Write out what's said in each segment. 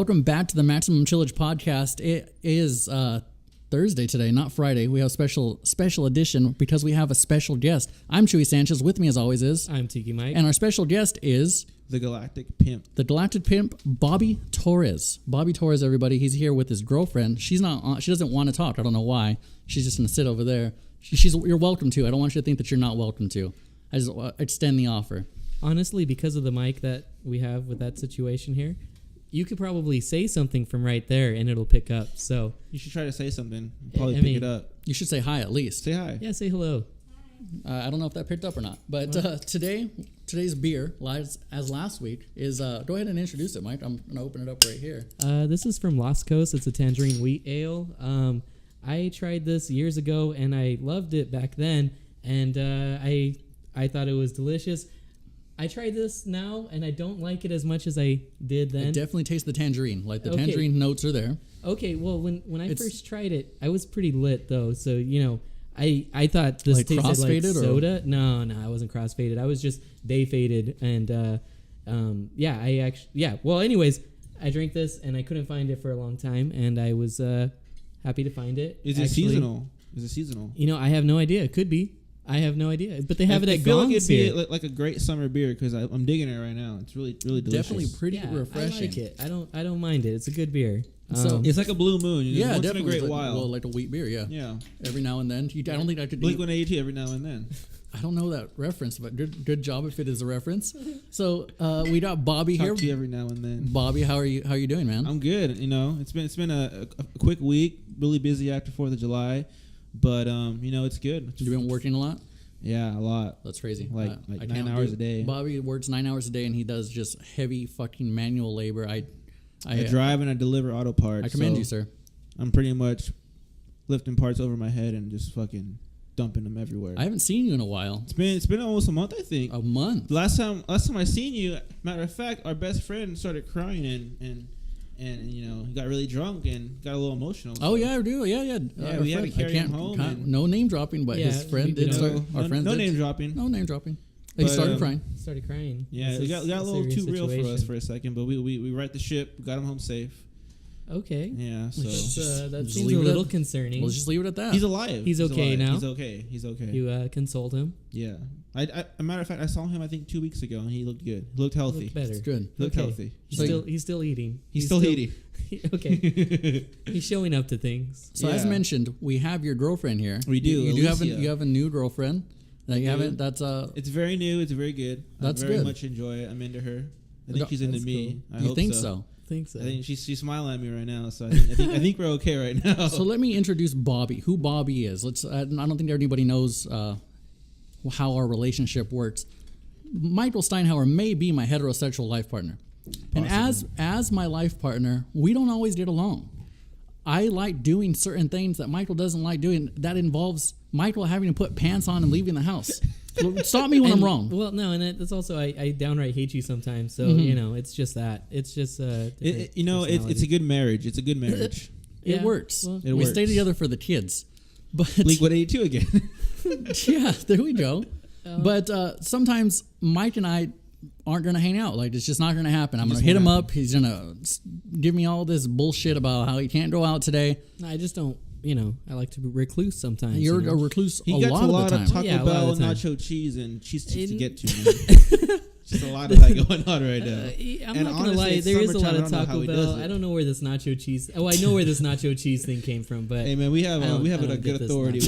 Welcome back to the Maximum Chillage podcast. It is Thursday today, not Friday. We have special edition because we have a special guest. I'm Chewy Sanchez. With me, as always, is I'm Tiki Mike, and our special guest is the Galactic Pimp. The Galactic Pimp, Bobby Torres. Bobby Torres, everybody. He's here with his girlfriend. She's not. She doesn't want to talk. I don't know why. She's just gonna sit over there. You're welcome to. I don't want you to think that you're not welcome to. I just extend the offer. Honestly, because of the mic that we have with that situation here, you could probably say something from right there and it'll pick up. So you should try to say something. Probably pick it up. You should say hi at least. Say hi. Yeah, say hello. I don't know if that picked up or not. But today's beer, as last week, is... go ahead and introduce it, Mike. I'm going to open it up right here. This is from Lost Coast. It's a tangerine wheat ale. I tried this years ago and I loved it back then. And I thought it was delicious. I tried this now, and I don't like it as much as I did then. I definitely taste the tangerine. Like, the tangerine notes are there. Okay, well, when I first tried it, I was pretty lit, though. So, you know, I thought this like tasted like soda. Or? No, I wasn't cross-faded. I was just day-faded. And, Well, anyways, I drank this, and I couldn't find it for a long time, and I was happy to find it. Is it seasonal? You know, I have no idea. It could be. I have no idea, but they have it at Gong's. I feel like it'd be like a great summer beer because I'm digging it right now. It's really, really delicious. Definitely pretty refreshing. I like it. I don't mind it. It's a good beer. So it's like a blue moon. Yeah, once definitely. In a great while. Well, like a wheat beer. Yeah. Every now and then. I don't think I could. Blink-182 every now and then. I don't know that reference, but good job if it is a reference. So we got Bobby here. Talk to you every now and then. Bobby, how are you doing, man? I'm good. You know, it's been a quick week. Really busy after 4th of July, but you know, it's good. You've been working a lot. Yeah, a lot. That's crazy. Like 9 hours a day. Bobby works 9 hours a day, and he does just heavy fucking manual labor. I drive and I deliver auto parts. I commend you, sir. I'm pretty much lifting parts over my head and just fucking dumping them everywhere. I haven't seen you in a while. It's been almost a month, I think. A month. Last time I seen you, matter of fact, our best friend started crying and you know, he got really drunk and got a little emotional. Oh yeah, I do. Yeah. We had to carry him home. No name dropping, but his friend did start. Our friend no did. name dropping. No name dropping. He started crying. Yeah, it got a little too real for us for a second, but we right the ship, got him home safe. Okay. Yeah, so that seems a little concerning. We'll just leave it at that. He's alive. He's okay now. He's okay. You consoled him. Yeah. A matter of fact, I saw him I think 2 weeks ago, and he looked good. He looked healthy. Looked better. It's good. He looked healthy. He's still eating. He's still eating. Okay. He's showing up to things. So as mentioned, we have your girlfriend here. We do. You have a new girlfriend. That you haven't. That's It's very new. It's very good. That's I very good. much enjoy it. I'm into her. I think she's into me. Cool. I hope think so. I think so. I think she's smiling at me right now. So I think we're okay right now. So let me introduce Bobby. Who Bobby is? I don't think anybody knows how our relationship works. Michael Steinhauer may be my heterosexual life partner. Possibly. And as my life partner, we don't always get along. I like doing certain things that Michael doesn't like doing. That involves Michael having to put pants on and leaving the house. Stop me when I'm wrong. Well, no, and that's also I downright hate you sometimes. So you know, it's just that. It's just it's a good marriage. It's a good marriage. It works. Well, we stay together for the kids. But Blink-182 again. Yeah, there we go. But sometimes Mike and I aren't going to hang out. Like, it's just not going to happen. I'm going to hit him up. He's going to give me all this bullshit about how he can't go out today. I just don't. You know, I like to be recluse sometimes. You're a recluse a lot of the time. He gets a lot of Taco Bell, nacho cheese, and cheese sticks to get to, man. Just a lot of that going on right now. I'm not going to lie. There is a lot of Taco Bell. I don't know where this nacho cheese... Oh, I know where this nacho cheese thing came from, but... Hey, man, we have it on good authority.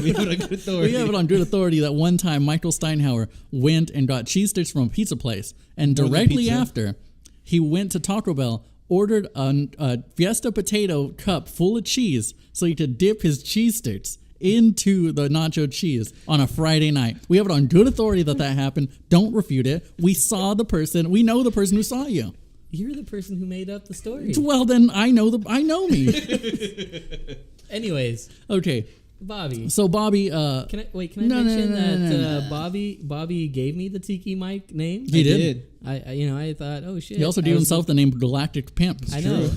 We have it on good authority that one time Michael Steinhauer went and got cheese sticks from a pizza place, and directly after, he went to Taco Bell, ordered a Fiesta potato cup full of cheese so he could dip his cheese sticks into the nacho cheese on a Friday night. We have it on good authority that happened. Don't refute it. We saw the person. We know the person who saw you. You're the person who made up the story. Well, then I know me. Anyways. Okay. Bobby. So Bobby, can I mention that Bobby gave me the Tiki Mike name? He did. I thought, oh shit. He also gave himself the name Galactic Pimp. I know.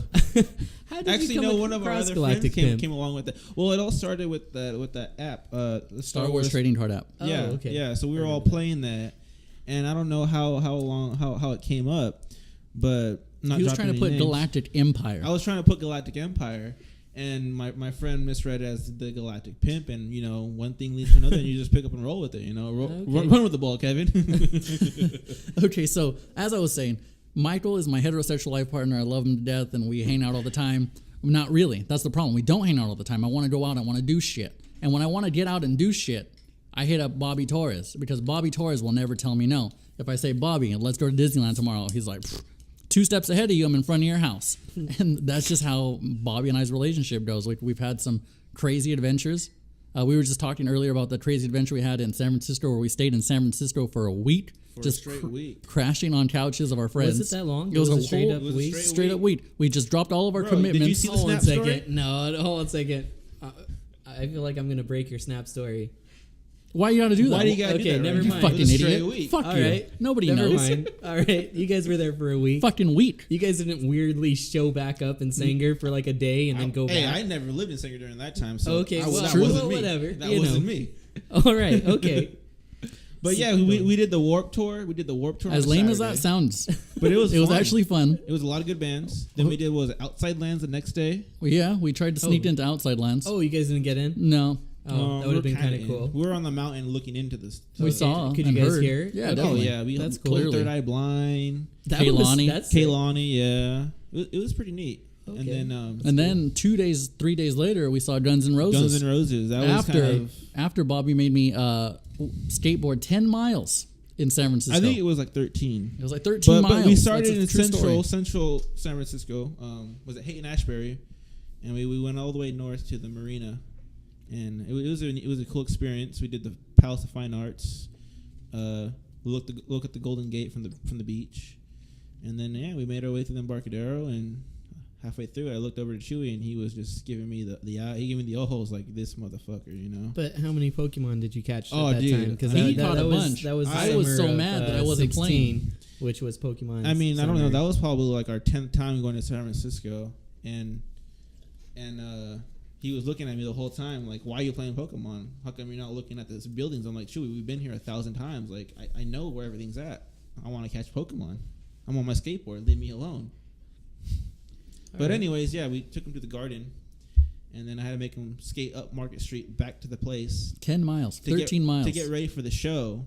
How did actually, no, one of our other friends came along with it. Well, it all started with that app, the Star Wars trading card app. Yeah, okay. Yeah. So we were all playing that, and I don't know how it came up, but not. He was dropping trying to any put names. Galactic Empire. I was trying to put Galactic Empire, and my friend misread it as the Galactic Pimp, and one thing leads to another, and you just pick up and roll with it. Run with the ball, Kevin. Okay, so as I was saying, Michael is my heterosexual life partner. I love him to death, and we hang out all the time. Not really. That's the problem. We don't hang out all the time. I want to go out. I want to do shit. And when I want to get out and do shit, I hit up Bobby Torres, because Bobby Torres will never tell me no. If I say, Bobby, let's go to Disneyland tomorrow, he's like, 2 steps ahead of you, I'm in front of your house. And that's just how Bobby and I's relationship goes. Like, we've had some crazy adventures. We were just talking earlier about the crazy adventure we had in San Francisco, where we stayed in San Francisco for a week. For a straight week. Crashing on couches of our friends. Was it that long? It was a straight whole up week. straight up week. We just dropped all of our Bro, commitments. did you see the Hold on a Snap second. story? No, hold on a second. I feel like I'm gonna break your Snap story. Why you gotta do that? Why do you gotta do Okay, that? never right? mind. It Fucking was a straight idiot. week. Fuck All you. right, Nobody never knows. mind. All right, you guys were there for a week. Fucking week. You guys didn't weirdly show back up in Sanger for like a day and then go Hey, back. I never lived in Sanger during that time, so Okay, that well, wasn't me. whatever, That you wasn't know. me. All right, okay. But yeah, we did the Warp Tour. We did the Warp Tour. As on lame as that Saturday. sounds, But it was it was fun. actually fun. It was a lot of good bands. Then we did Outside Lands the next day. Well, yeah, we tried to sneak into Outside Lands. Oh, you guys didn't get in? No, Oh, that we would were have been kinda kind of in. cool. We were on the mountain looking into this. we saw. Could you and guys heard. hear it? Yeah, Okay. Oh definitely. yeah, we That's played cool. Clearly. Third Eye Blind, Kehlani. That's sick. Kaylani. Yeah, it was pretty neat. Okay. And then And then 3 days later, we saw Guns N' Roses. Guns N' Roses. That was kind After Bobby made me skateboard 10 miles in San Francisco. I think it was like 13. It was like 13 miles. But we started That's a in true story. central San Francisco. Was it Haight and Ashbury? And we went all the way north to the marina, and it was a cool experience. We did the Palace of Fine Arts. We look at the Golden Gate from the beach, and then we made our way through the Embarcadero. And halfway through, I looked over to Chewy, and he was just giving me the eye. He gave me the ojos like, this motherfucker, But how many Pokemon did you catch Oh, at that dude. time? Because He caught a was, bunch. That was the I was summer so of, mad that I wasn't 16, playing. which was Pokemon. I mean, I don't know. That was probably like our 10th time going to San Francisco, and he was looking at me the whole time like, why are you playing Pokemon? How come you're not looking at these buildings? I'm like, shoot, we've been here 1,000 times. Like, I know where everything's at. I want to catch Pokemon. I'm on my skateboard. Leave me alone. But anyways, we took him to the garden, and then I had to make him skate up Market Street back to the place. 10 miles. 13 miles. To get ready for the show.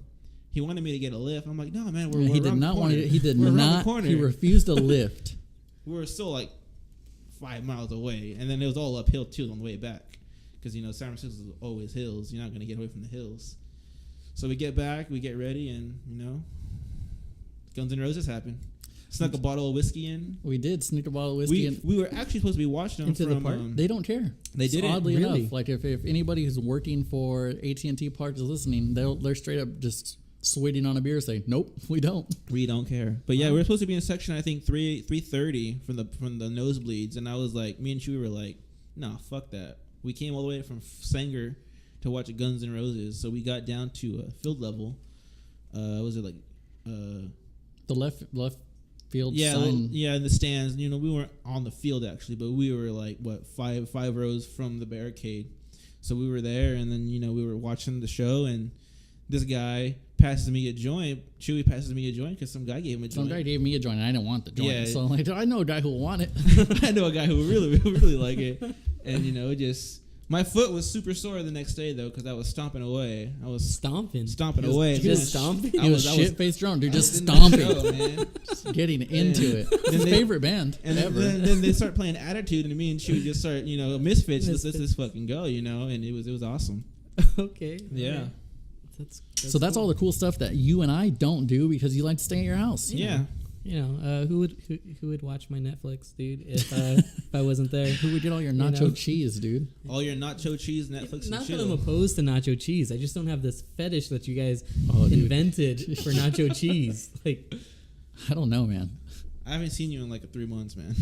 He wanted me to get a lift. I'm like, no, man, we're he did around not the want corner. to. He did We're around the not. corner. He refused a lift. We were still like 5 miles away, and then it was all uphill too on the way back, because San Francisco is always hills. You're not going to get away from the hills. So we get back, we get ready, and Guns N' Roses happened. Snuck a bottle of whiskey in. We did sneak a bottle of whiskey in. We were actually supposed to be watching them Into the from park? They don't care. They didn't. Oddly Really? enough, like if anybody who's working for AT&T Park is listening, they're straight up just sweating on a beer, saying, "Nope, we don't." We don't care. But we were supposed to be in section, I think 330 from the nosebleeds, and I was like, me and Chewy were like, nah, fuck that. We came all the way from Sanger to watch Guns N' Roses, so we got down to field level. Was it like The left field sign. in the stands. We weren't on the field actually, but we were like five rows from the barricade. So we were there, and then we were watching the show, and this guy passes me a joint. Chewy passes me a joint because some guy gave him a joint. Some guy gave me a joint, and I didn't want the joint. Yeah. So I know a guy who will want it. I know a guy who would really like it, and it just. My foot was super sore the next day though, because I was stomping away. I was stomping away. just stomping? He was shit-faced drunk, dude, just in the stomping, show, man. just getting into it. His they- favorite band And ever. then they start playing Attitude, and me and she would just start, Misfits. Let's fucking go, and it was awesome. Okay. Yeah. alright. That's That's cool. all the cool stuff that you and I don't do because you like to stay at your house. Yeah. Who would watch my Netflix, dude? If I wasn't there, Who would get all your You nacho know? cheese, dude? All your nacho cheese, Netflix, Not and that chill. I'm opposed to nacho cheese. I just don't have this fetish that you guys Oh, dude. invented for nacho cheese. Like I don't know, man. I haven't seen you in like 3 months, man.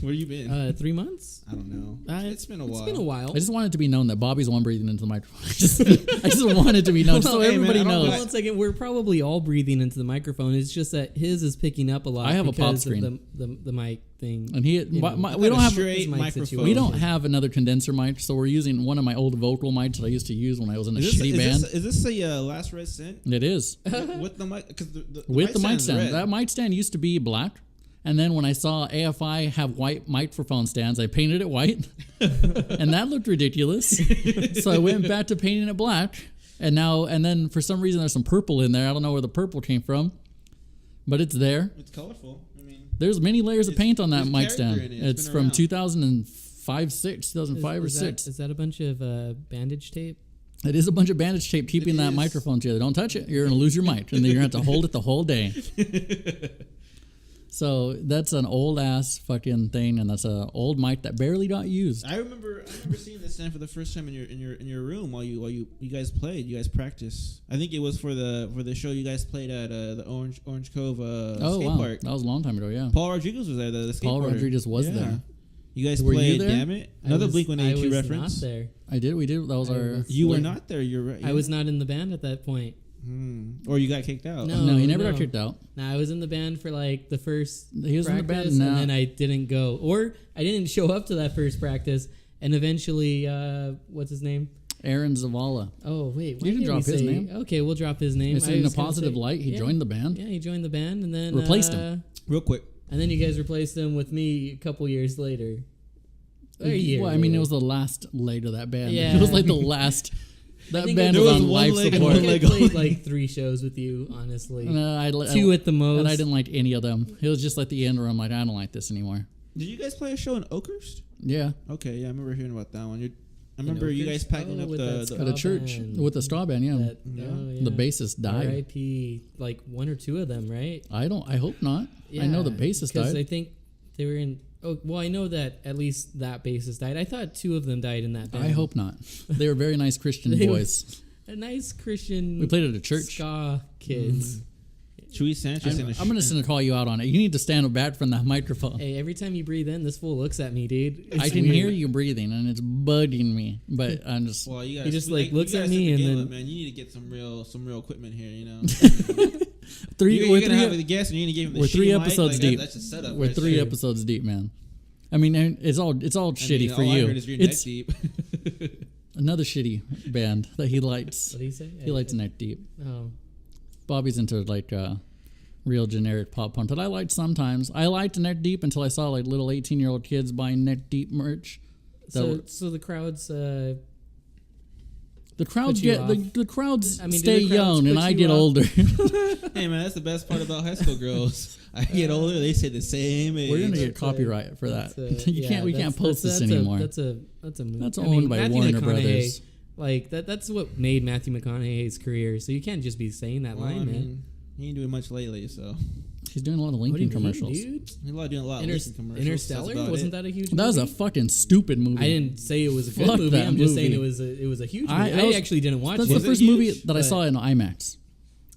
Where you been? 3 months. I don't know. It's been a while. It's been a while. I just want it to be known that Bobby's the one breathing into the microphone. I just want it to be known just so Hey, man, everybody I don't knows. know. Hold on a second. We're probably all breathing into the microphone. It's just that his is picking up a lot. I have a pop because of screen. the mic thing. And he, You know, we don't have straight mic microphone. situation. we don't have another condenser mic, so we're using one of my old vocal mics that I used to use when I was in a shitty band. Is this a Last Red Scent It is with the mic? Because the with the mic stand's stand. red. That mic stand used to be black, And then when I saw AFI have white microphone stands, I painted it white, and that looked ridiculous. So I went back to painting it black, and then for some reason there's some purple in there. I don't know where the purple came from, but it's there. It's colorful. I mean, there's many layers of paint on that mic stand. It's from around. 2005 or 6. Is that a bunch of bandage tape? It is a bunch of bandage tape keeping that microphone together. Don't touch it. You're going to lose your mic, and then you're going to have to hold it the whole day. So that's an old ass fucking thing, and that's an old mic that barely got used. I remember seeing this stand for the first time in your room while you guys played. You guys practiced. I think it was for the show you guys played at the Orange Cove skate park. That was a long time ago. Yeah, Paul Rodriguez was there. The skateboarder. Paul Rodriguez was there. You guys Were played. you there? Damn it! Another Blink-182 reference. I was not there. I did. We did. That was our. You were not there. You're right. I was not in the band at that point. Or you got kicked out. No, he never got kicked out. No, I was in the band for like the first He was in the practice, band, and then I didn't go, or I didn't show up to that first practice, and eventually, what's his name? Aaron Zavala. Oh wait, You can drop his name. Okay, we'll drop his name. It's I in a was gonna positive say- light. He yeah, joined the band. Yeah, he joined the band, and then Replaced him. Real quick. And then you guys replaced him with me a couple years later. A year. Well, I mean, later. it was the last leg of that band. Yeah. It was like the last. That think band there was was on one life leg and support. one I leg played like 3 shows with you, honestly. No, 2 at the most. And I didn't like any of them. It was just like the end where I'm like, I don't like this anymore. Did you guys play a show in Oakhurst? Yeah, Okay, yeah, I remember hearing about that one. I remember you guys Oakhurst? packing Oh, up with that the at a ska church band. with the straw band. Yeah, That- Yeah. oh, yeah. the bassist died. R.I.P. Like 1 or 2 of them, right? I hope not. I know the bassist Because died. I think they were in. Oh, well, I know that at least that bassist died. I thought 2 of them died in that band. I hope not. They were very nice Christian They were- boys. A nice Christian. We played at a church. Ska kids. Chewy Sanchez in a I'm gonna call you out on it. You need to stand back from that microphone. Hey, every time you breathe in, this fool looks at me, dude. I It's can weird. hear you breathing, and it's bugging me. But I'm just Well, you guys, He just, you like, guys looks at took me the and game then- up, man, you need to get some real equipment here. You know, three. you're gonna have the guest, and you're gonna give him the we're 3 shitty mic, episodes like, deep. That's a setup. We're right 3 there. episodes deep, man. I mean, and it's all shitty I for mean, all I you. heard is you're neck It's deep. another shitty band that he likes. What do you say? He likes neck deep. Oh, Bobby's into like real generic pop punk that I liked sometimes. I liked neck deep until I saw like little 18-year-old kids buying neck deep merch. so the crowds. The crowds Put you get off. the crowds I mean, do stay the crowds young and put I you get off? older. Hey man, that's the best part about high school girls. I get older, they say the same age. We're gonna get That's copyright for that. that's You can't. We can't post this anymore. That's a movie. That's I owned mean, by Matthew Warner McConaughey, Brothers. Like that's what made Matthew McConaughey's career. So you can't just be saying that Well, line, I man. mean, he ain't doing much lately, so He's doing a lot of What do Lincoln you mean, commercials. dude? he's doing a lot of Lincoln commercials. Interstellar That's about wasn't it. that a huge? That was a movie? fucking stupid movie. I didn't say it was a good Fuck movie. that I'm just saying movie. it was a huge movie. I I, was- actually didn't watch That's it. the Was it first huge? movie that I But- saw in IMAX.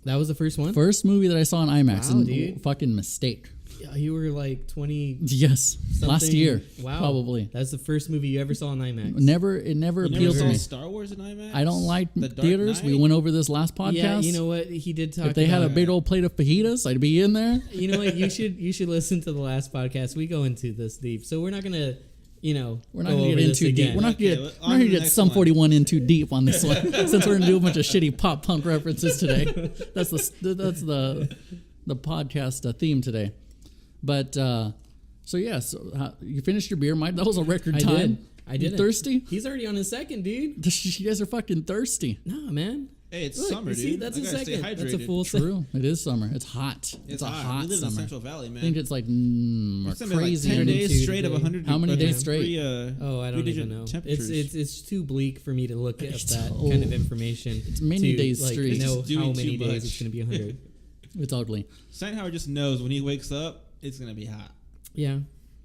That was the first one. First movie that I saw in IMAX. Wow, and dude. fucking mistake. Yeah, you were like 20. Yes, last something. year. Wow, Probably. That's the first movie you ever saw in IMAX. It never You appealed never to saw me. Star Wars in IMAX? I don't like The Dark theaters. We Knight? went over this last podcast. Yeah, you know what? He did talk. if they had a about- big old plate of fajitas, I'd be in there. You know what? You should listen to the last podcast. We go into this deep, so we're not gonna, We're not go going to over get in this too deep. again. We're not Okay, going on to to the get next Sum one. 41 in too deep on this one, since we're going to do a bunch of shitty pop punk references today. That's the podcast theme today. But so yeah, you finished your beer, Mike. That was a record I time. did. I did. You thirsty? He's already on his second, dude. You guys are fucking thirsty. Nah, man. Hey, it's Look, summer, you dude. see, that's I a gotta stay second. That's a hydrated. full True, it is summer. It's hot. It's a hot. hot We live in the summer. Central Valley, man. I think it's like It's been crazy. like 10 102 days straight of today. 100. How many days 100 straight? degree, Oh, I don't three-digit even know. Temperatures. It's too bleak for me to look at It's that so- kind of information. It's many to, days like, straight. know It's doing how too many days much. it's going to be 100. It's ugly. Steinhauer just knows when he wakes up, it's gonna be hot. Yeah,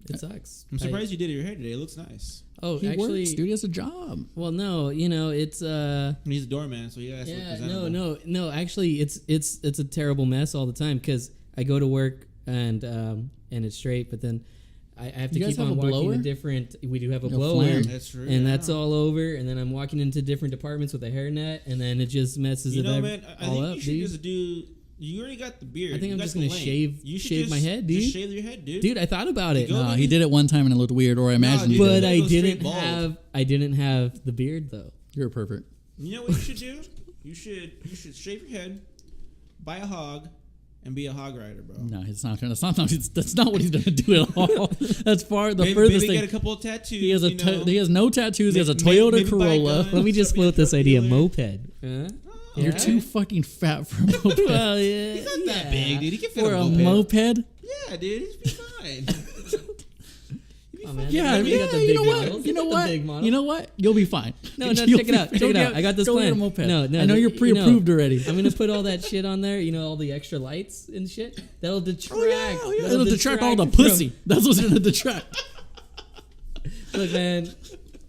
it sucks. I'm surprised you did your hair today. It looks nice. Oh, He actually, works, dude. He has a job. well, no, it's And he's a doorman, so he has to look yeah, presentable. no. Actually, it's a terrible mess all the time because I go to work and it's straight, but then I have to You guys keep have on a walking blower? to different. We do have a A blower, flam. That's true. and yeah. that's all over. And then I'm walking into different departments with a hairnet, and then it just messes You it know, ev- man, I all think up, you should dude. just do. You already got the beard. I think You I'm got just the gonna length. shave- You should shave my head, dude. Just shave your head, dude. Dude, I thought about it, You go- No, he did it one time and it looked weird, or I imagined dude, he but did. I go straight didn't bald. have the beard though. You're a pervert. You know what you should do? You should shave your head, buy a hog, and be a hog rider, bro. No, it's not. That's not what he's gonna do at all. That's far the Maybe furthest thing. get a couple of tattoos. He has he has no tattoos. He has a Toyota maybe buy a Corolla. gun. Let me just Be a float this drug idea: dealer. moped. You're too fucking fat for a moped. Well, yeah, He's not that big, dude. He can fit For a a moped. moped? Yeah, dude. He's be fine. Oh, man. Yeah, You got the you big know what? models. You know got the what? big models. You know what? You'll be fine. No, You'll check it be- out. Check it out. I got this go plan. Get a moped. No, I know you're pre-approved already. I'm gonna put all that shit on there. You know, all the extra lights and shit. That'll detract. Oh, yeah. That'll It'll detract all the from- pussy. That's what's gonna detract. Look, man,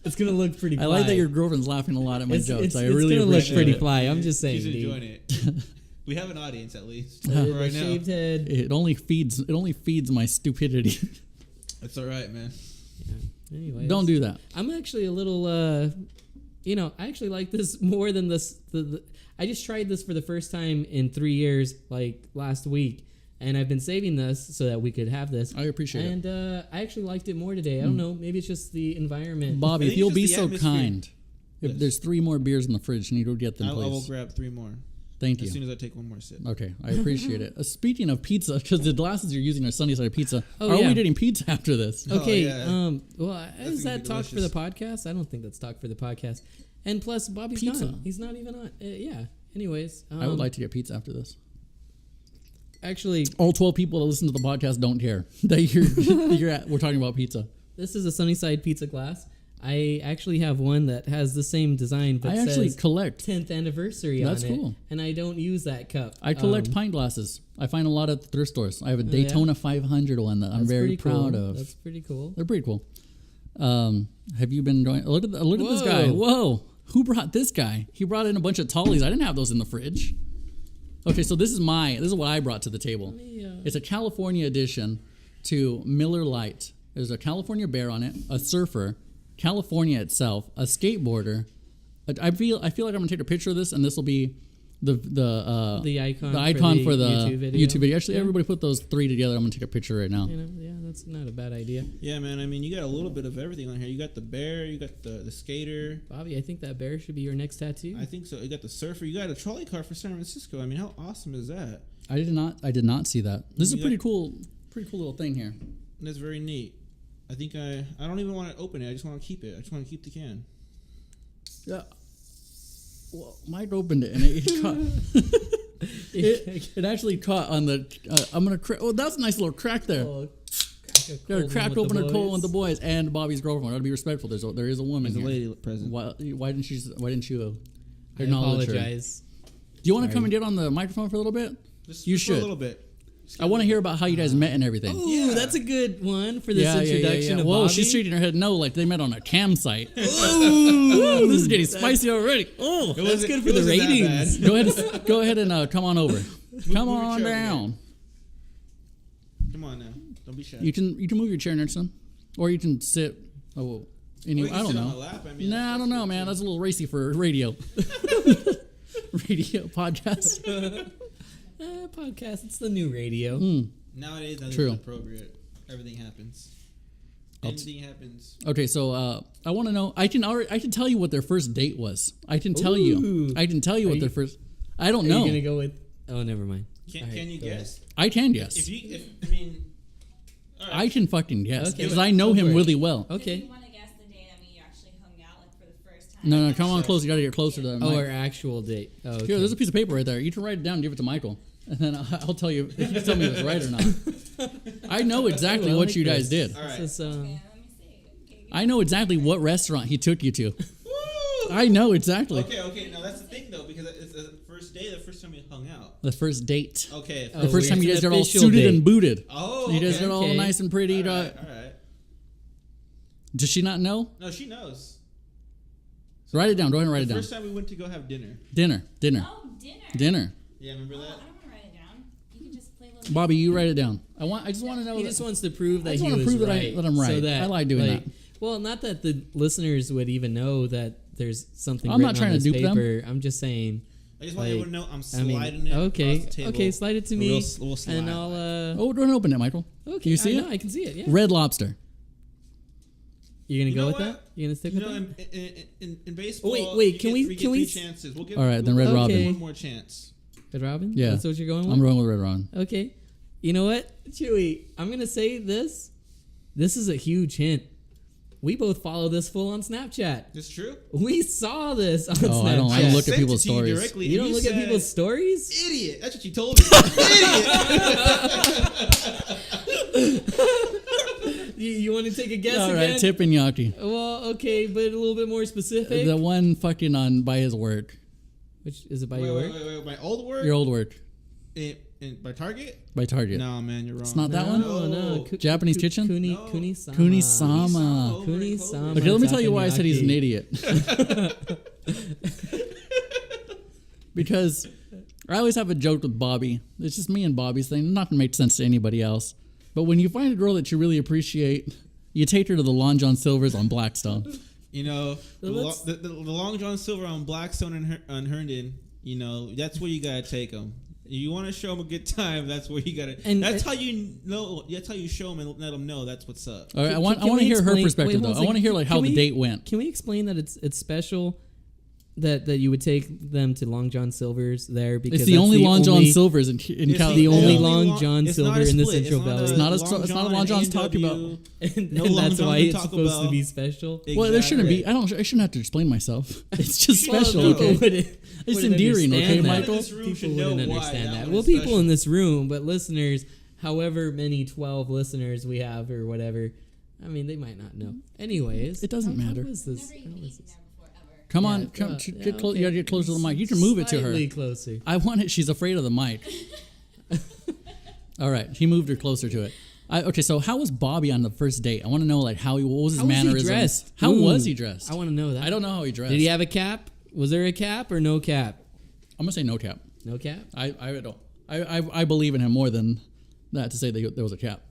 it's gonna look pretty. I Fly. like that your girlfriend's laughing a lot at my jokes. I it's really gonna look appreciate pretty it. fly. I'm just saying, He's dude. enjoying it. We have an audience at least The right now. shaved head. It only feeds my stupidity. It's all right, man. Anyways, Don't do that. I'm actually a little, I actually like this more than this. I just tried this for the first time in 3 years, like last week, and I've been saving this so that we could have this. I appreciate it. And I actually liked it more today. I don't know, maybe it's just the environment. Bobby, I if think you'll it's be just the so atmosphere. kind, if Yes. there's 3 more beers in the fridge, you need to get them, I will please. grab 3 more Thank as you. soon as I take one more sip. Okay, I appreciate it. Speaking of pizza, because the glasses you're using are sunny side pizza. Oh, are yeah. we getting pizza after this? Okay. Oh, yeah. Well, is gonna that be talk for the delicious. podcast? I don't think that's talk for the podcast. And plus, Bobby's Pizza. gone. He's not even on. Yeah. Anyways, I would like to get pizza after this. actually. All 12 people that listen to the podcast don't care that we're talking about pizza. This is a Sunnyside pizza glass. I actually have one that has the same design, but I actually says collect. 10th anniversary That's on it. cool. And I don't use that cup. I collect pint glasses. I find a lot at the thrift stores. I have a yeah? Daytona 500 one that I'm That's very pretty proud cool. of. That's pretty cool. They're pretty cool. Have you been enjoying? Look at this guy. Whoa. Whoa! Who brought this guy? He brought in a bunch of Tollies. I didn't have those in the fridge. Okay, so this is what I brought to the table. It's a California edition to Miller Lite. There's a California bear on it, a surfer, California itself, a skateboarder. I feel like I'm gonna take a picture of this, and this will be the icon for the YouTube video. Actually, everybody put those 3 together. I'm gonna take a picture right now. You know, yeah, that's not a bad idea. Yeah, man. I mean, you got a little bit of everything on here. You got the bear. You got the skater. Bobby, I think that bear should be your next tattoo. I think so. You got the surfer. You got a trolley car for San Francisco. I mean, how awesome is that? I did not see that. This is a Yeah. pretty cool little thing here. That's very neat. I think I don't even want to open it. I just want to keep it. I just want to keep the can. Yeah. Well, Mike opened it and it caught. it actually caught on the. I'm gonna crack. Oh, that's a nice little crack there. Oh, Crack open a cold with the boys and Bobby's girlfriend. Gotta be respectful. There is a woman There's a here. lady present. Why didn't you I acknowledge her? apologize. Do you want to Sorry. come and get on the microphone for a little bit? Just You for a should. little bit. I want to hear about how you guys met and everything. Ooh, Yeah. that's a good one for this introduction of Whoa, Bobby. she's shaking her head no, like they met on a campsite. Ooh, this is getting spicy already. Oh, That's good for the ratings. go ahead and come on over. Come move your on chair over down. Come on now. Don't be shy. You can move your chair next to him, or you can sit. Oh, anyway, Or you I can don't sit on know. the lap. I mean, Nah, I don't know, man. That's a little racy for radio. Radio podcast. Podcast. It's the new radio. Nowadays, nothing's True. appropriate. Everything happens. Anything happens. Okay, so I want to know. I can tell you what their first date was. I can tell you. Ooh. I can tell you what their first. I don't Are know. you gonna go with? Oh, never mind. Can, All right, can you go ahead. guess? I can guess. I mean, all right. I can fucking guess Okay. because I know Go him for it. really well. If Okay. you want to guess the date, I mean, you actually hung out like for the first time. No, come on close. You gotta get closer to the Oh, mic. our actual date. Oh, okay. Here, there's a piece of paper right there. You can write it down and give it to Michael, and then I'll tell you. You can tell me if it's right or not. I know exactly I what like you guys this. did. All right. This is, Okay, let me see. Okay, I know exactly what restaurant he took you to. Woo! I know exactly. Okay. Now that's the thing though, because it's the first day, the first time we hung out. The first date. Okay. The Oh, first time it's you an guys got all official suited date. and booted. Oh, You guys okay. got all Okay. nice and pretty. All right. Does she not know? No, she knows. Write it down. Go ahead and write it The down. first time we went to go have dinner. Dinner. Oh, dinner. Dinner. Yeah, remember Oh, I that? don't want to write it down. You can just play a little. Bobby, you write it down. I just want to know. He that- just wants to prove that I just he wanna was prove that right. that I'm right. So that, I like doing that. Well, not that the listeners would even know that there's something. I'm not written trying on to this dupe them. paper. I'm just saying. I just want Like, everyone to know I'm I mean, sliding it okay, across the table. okay, slide it to me, We'll slide. and I'll. Oh, don't open it, Michael. Okay, You see I it? know, I can see it. Yeah. Red Lobster. You're gonna You go know with what? that? You're gonna stick You with know, that? in baseball, Wait, you can get- we- we can get we three s- chances. We'll give, All right, then we'll Red give Robin. one more chance. Red Robin? Yeah. That's what you're going with? I'm rolling with Red Robin. Okay. You know what, Chewy? I'm going to say this. This is a huge hint. We both follow this full on Snapchat. It's true. We saw this on Oh, Snapchat. I don't look at Sent people's it to you stories. directly, You and don't look at said, people's stories? Idiot. That's what you told me. Idiot. You want to take a guess All again? right, teppanyaki. Well, okay, but a little bit more specific. The one fucking on by his work, Which is it by Wait, your wait, work? wait, wait. My old work? your old work, By Target? by Target. No, man, you're wrong. It's not that one. No. Japanese kitchen? Kuni, No. Kuni-sama. Kuni-sama. Oh, Kuni-sama. Okay, let me tell you why I said he's an Tapenaki. idiot. Because I always have a joke with Bobby. It's just me and Bobby's thing. Not to make sense to anybody else. But when you find a girl that you really appreciate, you take her to the Long John Silver's on Blackstone. You know, Well, the Long John Silver on Blackstone and Herndon, you know, that's where you got to take them. You want to show them a good time, that's where you got to. And- That's how you know. That's how you show them and let them know that's what's up. All right, Can- I want can to we hear her explain- perspective, wait, hold though. on a I want to hear like how second. the date went. Can we explain that it's special that you would take them to Long John Silver's there because It's the that's only Long John only- Silver's in It's Cali. the only Yeah. Long John it's Silver not a in the split. Central Valley. It's not a Long John's Taco Bell. and, No and Long that's John why and it's Taco supposed to Bell. be special. Well, there shouldn't be. Exactly. I shouldn't have to explain myself. It's just Well, special, no. okay? Wouldn't- It's wouldn't endearing, okay, understand that. Michael? This room People should know wouldn't why understand that that. one Well, is people special. in this room, but listeners, however many 12 listeners we have or whatever, I mean, they might not know. Anyways, It doesn't matter. How is this? Never How even is eaten this? there before ever. Come Yeah, on, come, well, get yeah, close. okay. You gotta get closer to the mic. You can move it to her. Slightly closer. I want it. She's afraid of the mic. All right, he moved her closer to it. Okay, so how was Bobby on the first date? I want to know like what was his How was he mannerisms? dressed? How Ooh, was he dressed? I want to know that. I don't know how he dressed. Did he have a cap? Was there a cap or no cap? I'm gonna say no cap. No cap. I don't. I believe in him more than that to say that there was a cap.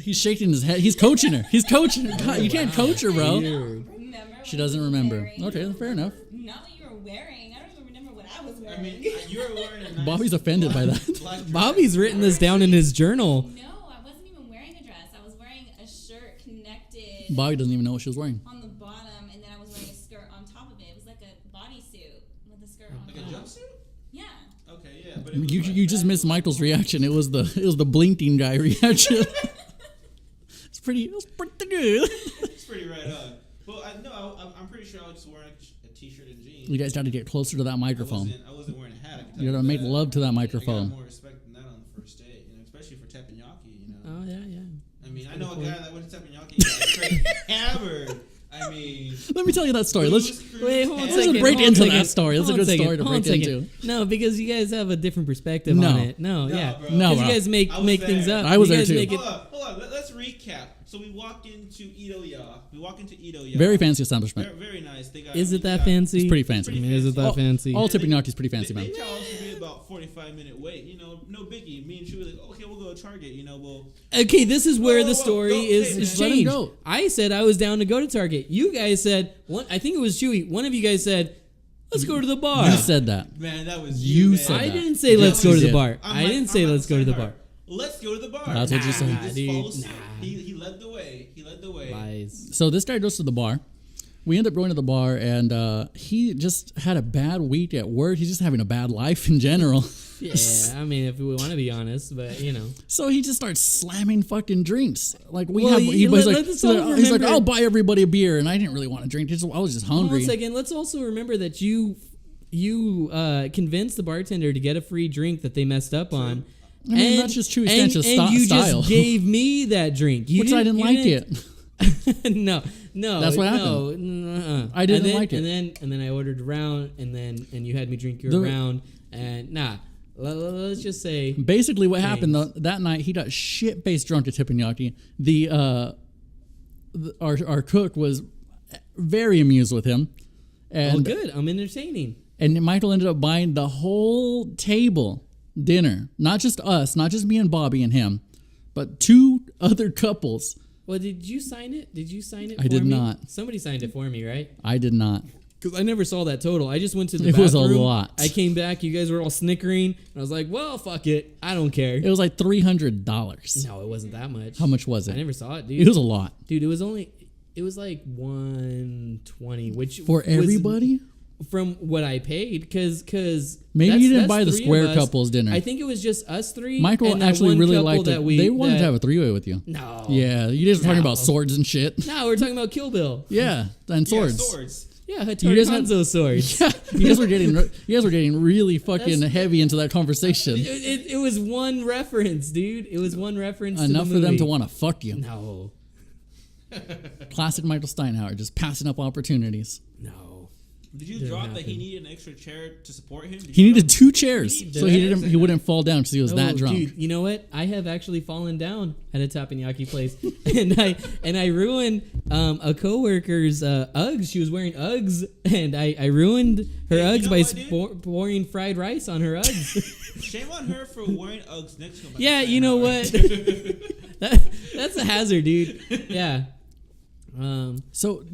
He's shaking his head. He's coaching her. He's coaching her. God, you can't coach her, bro. Weird. Remember She what doesn't you were remember. wearing. Okay, fair enough. Not what you were wearing. I don't even remember what I was I wearing. mean, you were wearing a nice Bobby's offended by that. black dress. Bobby's written this down in his journal. No, I wasn't even wearing a dress. I was wearing a shirt connected Bobby doesn't even know what she was wearing. on the bottom, and then I was wearing a skirt on top of it. It was like a bodysuit with a skirt on Like a top. jumpsuit? Yeah. Okay, yeah. But it was You just missed Michael's reaction. It was the blinking guy reaction. It's pretty good. It's pretty right on. Well, I'm pretty sure I was just wearing a t-shirt and jeans. You guys got to get closer to that microphone. I wasn't wearing a hat. I can tell You gotta you make that. love to that I got microphone. more respect than that on the first date, especially for teppanyaki. Oh yeah, yeah. I mean, I know a guy that went to teppanyaki got straight hammered. I mean, Let me tell you that story. Let's Wait, hold on a Let's second. break hold on into second. that story. That's a Hold on good second. story to Hold on break second. into. No, because you guys have a different perspective No. on it. No, No, yeah. bro. No, Because bro. you guys make I was things there. up. I was You there guys too. make it- hold on. Let's recap. So we walk into Itoya. Very fancy establishment. Very, very nice. They got. Is it they that got- fancy? It's pretty fancy. I mean, is it that All- fancy? All teppanyaki is pretty fancy, They man. tell us to be about 45-minute wait. No biggie. Me and she were like, okay, we'll go to Target. Well, Okay, this is where Whoa, the whoa, story whoa, is hey, just let him changed. go. I said I was down to go to Target. You guys said one. I think it was Chewy. One of you guys said, "Let's go to the bar." You said that. man, that was You man. said I that. didn't say Yes, let's go you to the did. bar. I'm I like- didn't say I'm let's go to the like, bar. Let's go to the bar. That's what you said. Nah, dude, False. nah. He led the way. He led the way. Lies. So this guy goes to the bar. We end up going to the bar, and he just had a bad week at work. He's just having a bad life in general. Yeah, I mean, if we want to be honest, but you know. So he just starts slamming fucking drinks. Like we Well, have, you- he's like, let's all he's like, remember- I'll buy everybody a beer, and I didn't really want to drink. I was just Hold on hungry. a second. Let's also remember that you convinced the bartender to get a free drink that they messed up on. I mean, that's just Chewy Stanch's you style. just gave me that drink. You Which I didn't like didn't- it. no. That's what no, happened. I didn't like it. And then I ordered a round, and you had me drink your The- round, and nah. Let's just say Basically, what happened that night, he got shit faced drunk at Teppanyaki. Our cook was very amused with him, oh, and good. I'm entertaining. and Michael ended up buying the whole table dinner, not just us, not just me and Bobby and him, but two other couples. Well, did you sign it? Did you sign it? I for did me? not. Somebody signed it for me, right? I did not. Because I never saw that total. I just went to the It bathroom. was a lot. I came back. You guys were all snickering. And I was like, well, fuck it. I don't care. It was like $300. No, it wasn't that much. How much was I it? never saw it, dude. It was a lot Dude, it was like 120, which for was- everybody. from what I paid, because Maybe you didn't buy the square couples dinner. I think it was just us three. Michael and that actually one really couple liked that it. They wanted to have a three-way with you. No. Yeah, you guys were talking No. about swords and shit. No, we're talking about Kill Bill. Yeah, and swords. Yeah, swords. Yeah, You Hattori guys had- Hanzo swords. Yeah, you guys were getting really fucking heavy into that conversation. It was one reference, dude. It was one reference. Enough to the for them movie. to want to fuck you. No. Classic Michael Steinhauer, just passing up opportunities. No. Did you Didn't drop that happen. he needed an extra chair to support him? Did He you needed drop- 2 chairs, He so needed he wouldn't fall down because he was that Oh, drunk. Dude, you know what? I have actually fallen down at a teppanyaki place, and I ruined a coworker's Uggs. She was wearing Uggs, and I ruined her Hey, you Uggs know by what, dude? pouring fried rice on her Uggs. Shame on her for wearing Uggs next to him. Yeah, you know what? That's a hazard, dude. Yeah. So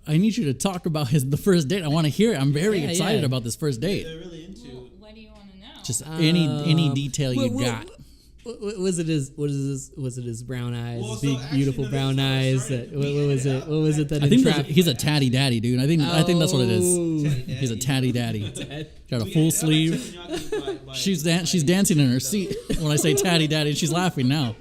I need you to talk about the first date. I want to hear it. I'm very Yeah, excited yeah. about this first date. They're really into. Well, what do you want to know? Just any detail you got. Was it his brown eyes, Well, so big actually, beautiful no, brown that's eyes? what That started. what We was ended it? up What was it that I think entrapped? he's a tatty daddy, dude. I think that's what it is. Oh. He's a tatty daddy. Got a We full ended up at sleeve. teppanyaki by- She's dancing in her seat when I say tatty daddy. She's laughing now.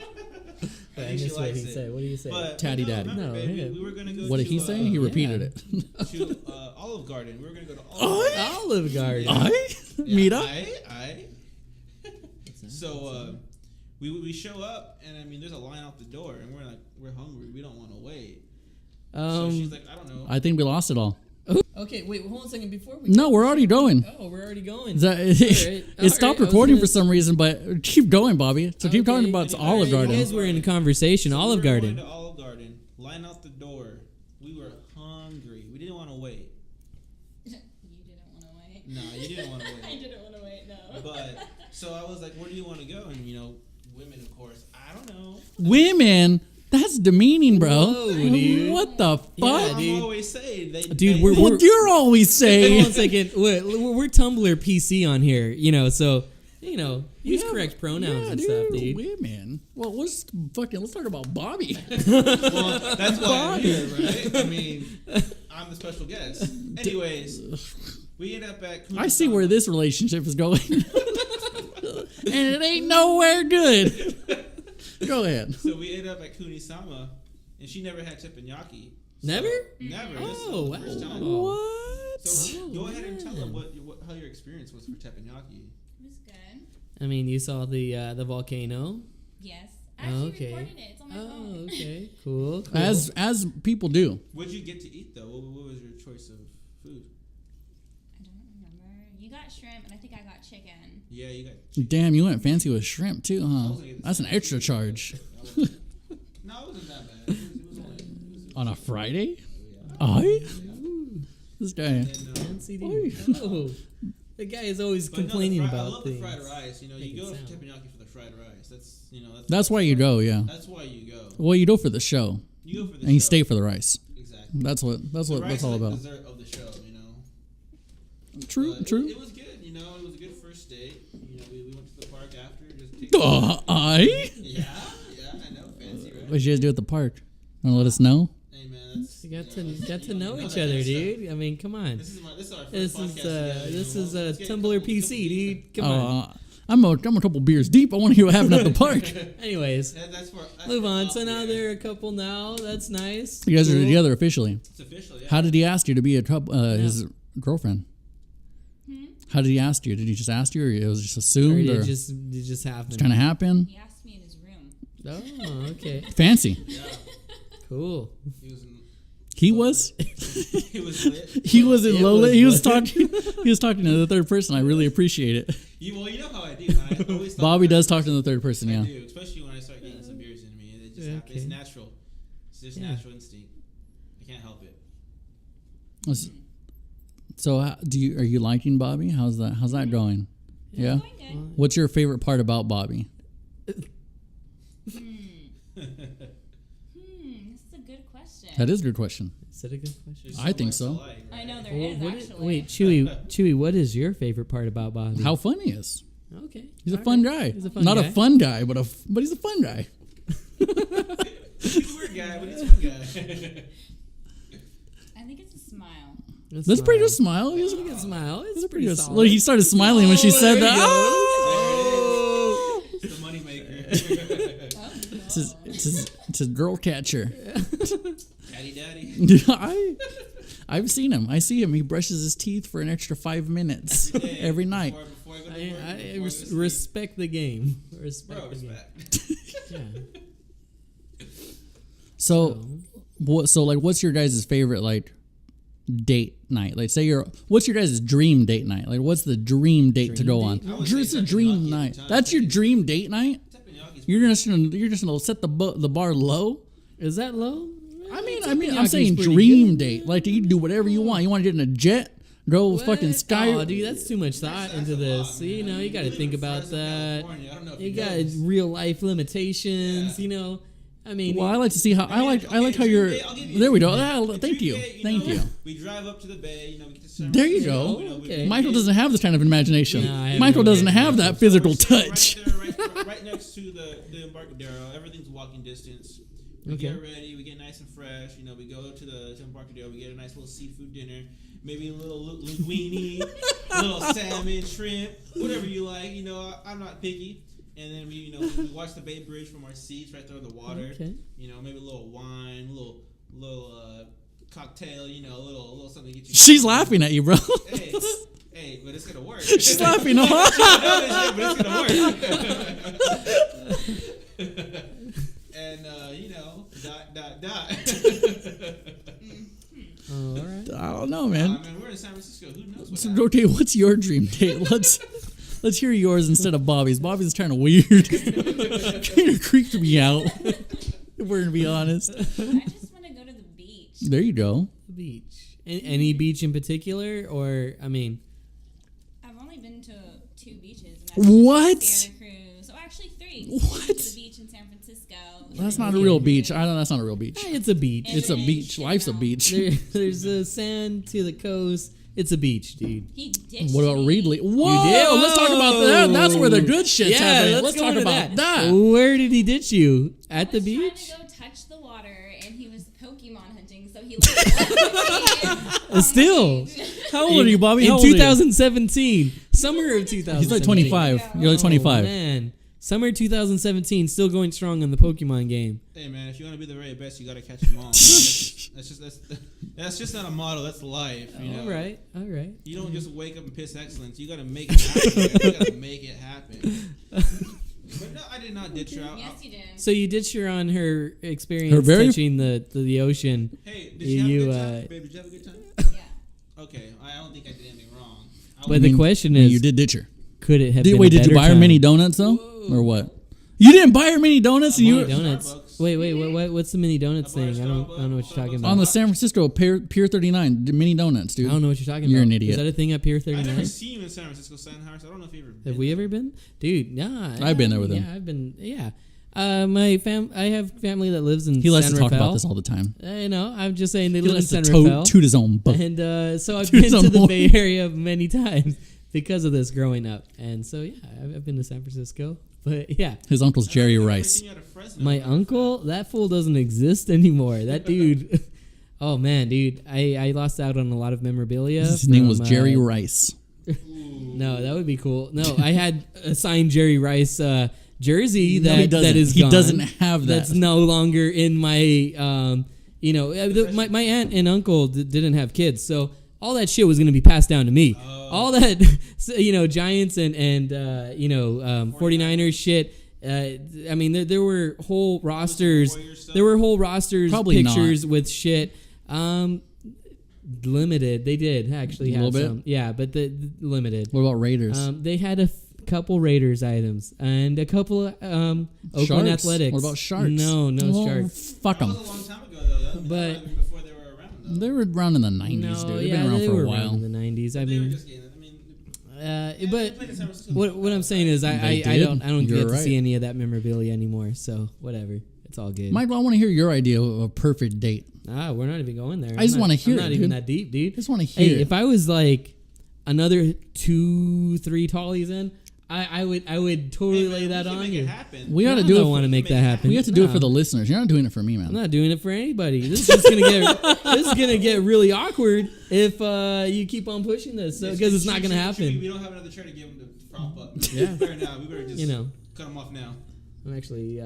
I I think she missed what likes he it. said. What do you say? But Tatty no, daddy. remember, No, baby, yeah. we were gonna go What did to, he say? He repeated yeah. it. to Olive Garden. We were gonna go to Olive Garden. Olive Garden. I meet up. I. So we show up and I mean there's a line out the door and we're hungry. We don't want to wait. So she's like, I don't know. I think we lost it all. Okay, wait, hold on a second. Before we No, we're already going. oh, we're already going. It stopped recording for some reason, but keep going, Bobby. So keep talking about Okay. Olive You Garden. guys were in conversation. So Olive we were Garden. Going to Olive Garden. Line out the door. We were hungry. We didn't want to wait. You didn't want to wait. No, you didn't want to I wait. didn't want to wait. No. But so I was like, where do you want to go? And women, of course. I don't know. Women, that's demeaning, bro. Whoa, dude. What the fuck? Yeah, I'm dude. always saying, Dude, we're What you're always Hold saying. on a second. We're Tumblr PC on here, so use correct pronouns and stuff, dude. Women. Well, let's talk about Bobby. Well, that's why I'm here, right? I mean, I'm the special guest. Anyways, we end up at. I see where this relationship is going, and it ain't nowhere good. Go ahead. So we end up at Kunisama, and she never had teppanyaki. So- Never? Never. This is Oh, the first wow. time. What? So go ahead and tell them how your experience was for teppanyaki. It was good. I mean, you saw the volcano. Yes. I actually Okay. recorded it. It's on my Oh, phone. okay. Cool. As people do. What did you get to eat though? What was your choice of food? I don't remember. You got shrimp, and I think I got chicken. Yeah, you got. Damn, you went fancy with shrimp too, huh? was gonna get the That's an same. extra charge No, it wasn't that bad. It was only. on a Friday. Yeah. I. This guy. And, Fancy dude. Oh, the guy is always but no, complaining I about love things. the fried rice. You Make it go to sound. teppanyaki for the fried rice. That's That's why you go, yeah. That's why you go. Well, you go for the show, You go for the and you show. stay for the rice. Exactly. That's what The rice that's all is like about. dessert of the show, True, But true. It was good. It was a good first date. We went to the park after. Just take I. Yeah, I know. Fancy, right? What you guys do at the park? Want to let us know? Hey man, that's You got that's- to know you each that other, kind of dude. I mean, come on. This is our first This podcast is together, this is Let's get a Tumblr couple PC, deep. dude. Come on. I'm a couple beers deep. I want to hear what happened at the park. Anyways, That's move for on. off So the now air. they're a couple now. That's nice. You guys are Cool. together officially. It's official. Yeah. How did he ask you to be a couple? His girlfriend. Hmm? How did he ask you? Did he just ask you, or it was just Or assumed, or it just happened. kind of happen? He asked me in his room. Oh, okay. Fancy. Yeah. Cool. He was. In, He was. he was lit. He was in It low. was He was lit. talking. He was talking to the third person. I really appreciate it. You know how I do. I always thought Bobby that- does talk to the third person. I Yeah. do, especially when I start getting some beers in me. It just happens. It's Okay. natural. It's just Yeah. natural instinct. I can't help it. So, are you liking Bobby? How's that going? Yeah. It's going good. What's your favorite part about Bobby? This is a good question. That is a good question. Is that a good question? There's I think much so. to like, right? I know there Well, is what is- actually. wait, Chewy, what is your favorite part about Bobby? How fun he is. Okay. He's a All fun right. guy. He's a fun Not guy. a fun guy, but he's a fun guy. He's a weird guy, but he's a fun guy. I think it's a smile. That's pretty good smile. It's a good smile. It's Pretty pretty good. solid. Look, he started smiling when she said there that. you go. Oh! It's the moneymaker. It's a girl catcher. Daddy, daddy. I've seen him. I see him. He brushes his teeth for an extra 5 minutes every night. Before I go to work, I before I go to sleep. respect the game. Respect Bro, the game. respect. Yeah. So, what's your guys' favorite like date night? Like, what's your guys' dream date night? Like, what's the dream date to go on? I would say It's a dream teppanyaki night. every time. That's your dream date night. Teppanyaki is You're just gonna set the bar low. Is that low? I'm Teppanyaki saying pretty dream good. date. Like, you can do whatever you want. You want to get in a jet, go fucking sky. Oh, dude, that's too much thought into this. You know, you got to think about that. California. I don't know if You you got know this. real life limitations. You know, I mean, Well, I like to see how I like how dream you're. date, I'll give you There we a go. dream Ah, date. thank you, Dream date, thank you. We drive up to the bay. You know, we get to San There you Francisco, go. you know, we- Okay. Michael doesn't have this kind of imagination. Nah, I have Michael no doesn't idea. have that So physical we're sitting touch. Right there, right next to the Embarcadero. Everything's walking distance. We Okay. get ready. We get nice and fresh. You know, we go to the Embarcadero. We get a nice little seafood dinner. Maybe a little linguine, a little salmon, shrimp, whatever you like. You know, I'm not picky. And then we watch the Bay Bridge from our seats right there on the water. Okay. You know, maybe a little wine, a little cocktail. You know, a little something to get you. She's laughing at you, bro. Hey, but it's gonna work. She's laughing. Huh? But it's gonna work. And dot. all right. I don't know, man. Man, we're in San Francisco. Who knows what So, happens? okay, what's your dream date? Let's hear yours instead of Bobby's. Bobby's kind of weird. Kind of creeped me out. If we're gonna be honest. I just want to go to the beach. There you go. Beach. Any beach in particular, or I mean, I've only been to 2 beaches. And What? Santa Cruz. Oh, actually 3. What? To the beach in San Francisco. That's not a real beach. I know that's not a real beach. it's a beach. It's a And beach. Life's a beach. There's a sand to the coast. It's a beach, dude. He ditched What about me. Reedley? Whoa! did? Let's talk about that. That's where the good shit's Yeah, happening. let's go talk into about that. Where did he ditch you? At the I was beach? trying to go touch the water, and he was Pokemon hunting, so he left me. Still. How old are you, Bobby? In How old are you? 2017. Summer of 2017. He's like 25. You're like 25. Oh, man. Summer 2017, still going strong in the Pokemon game. Hey man, if you want to be the very best, you gotta catch them all. That's just not a model. That's life. You know? All right. You don't just wake up and piss excellence. You gotta make it happen. You gotta make it happen. But no, I did not ditch her out. Yes, you did. So you ditched her on her experience Her very- touching the ocean. Hey, did you have a good time? Babe, did you have a good time? Yeah. Okay, I don't think I did anything wrong. But the question is, you did ditch her. could it have been a Did you better buy her time? mini donuts though, or what? You didn't buy her mini donuts. And Mini you donuts. Starbucks. Wait, what's the mini donuts I bought a thing? I don't know what you're talking about. on the San Francisco Pier 39 mini donuts, dude. I don't know what you're talking about. You're an idiot. Is that a thing at Pier I never 39? seen you in San Francisco, Sandhouse. I don't know if you ever. Have been we there. ever been? Dude, nah. I've been there with him. Yeah, I've been. Yeah. I have family that lives in He likes San to talk Rafael. about this all the time. I know. I'm just saying they He live in likes to San Rafael. toot his own butt. And so I've Toot been his to own the horn. Bay Area many times because of this growing up. And so, yeah, I've been to San Francisco. But, yeah. His uncle's Jerry I've never Rice. seen you at a Fresno. My uncle, that fool doesn't exist anymore. That dude. Oh, man, dude. I lost out on a lot of memorabilia. His name was from, Jerry Rice. No, that would be cool. No, I had a signed Jerry Rice jersey No, he that doesn't. is He gone. doesn't have that. That's no longer in my my aunt and uncle didn't have kids, so all that shit was going to be passed down to me. All that Giants and 49ers shit. I mean, there were whole rosters. Warrior stuff? There were whole rosters, Probably pictures with shit. Limited. They did actually A have little bit? some. Yeah, but the limited. What about Raiders? They had a couple Raiders items and a couple Oakland Sharks? Athletics. What about Sharks? No Oh, Sharks. Fuck That them. was a long time ago, though. But- Even before they were around, though. They were around in the 90s, No, dude. They've yeah, been around they for were a while. around in the 90s. I They were mean, just getting. I mean, but they played in San Francisco. what I'm saying is They I did. don't You're get to right. see any of that memorabilia anymore. So whatever, it's all good. Michael, I want to hear your idea of a perfect date. We're not even going there. I just wanna hear I'm it, not even dude. that deep, dude. I just want to Hey, hear. if I was like another 2-3 tallies in, I would totally lay that on you. We got to I do don't it. want to make that happen. We have to do it for the listeners. You're not doing it for me, man. I'm not doing it for anybody. This is gonna get really awkward if you keep on pushing this, because it's not gonna happen. We don't have another chair to give him to prop up. Yeah. Fair now. We better just cut him off now. I'm actually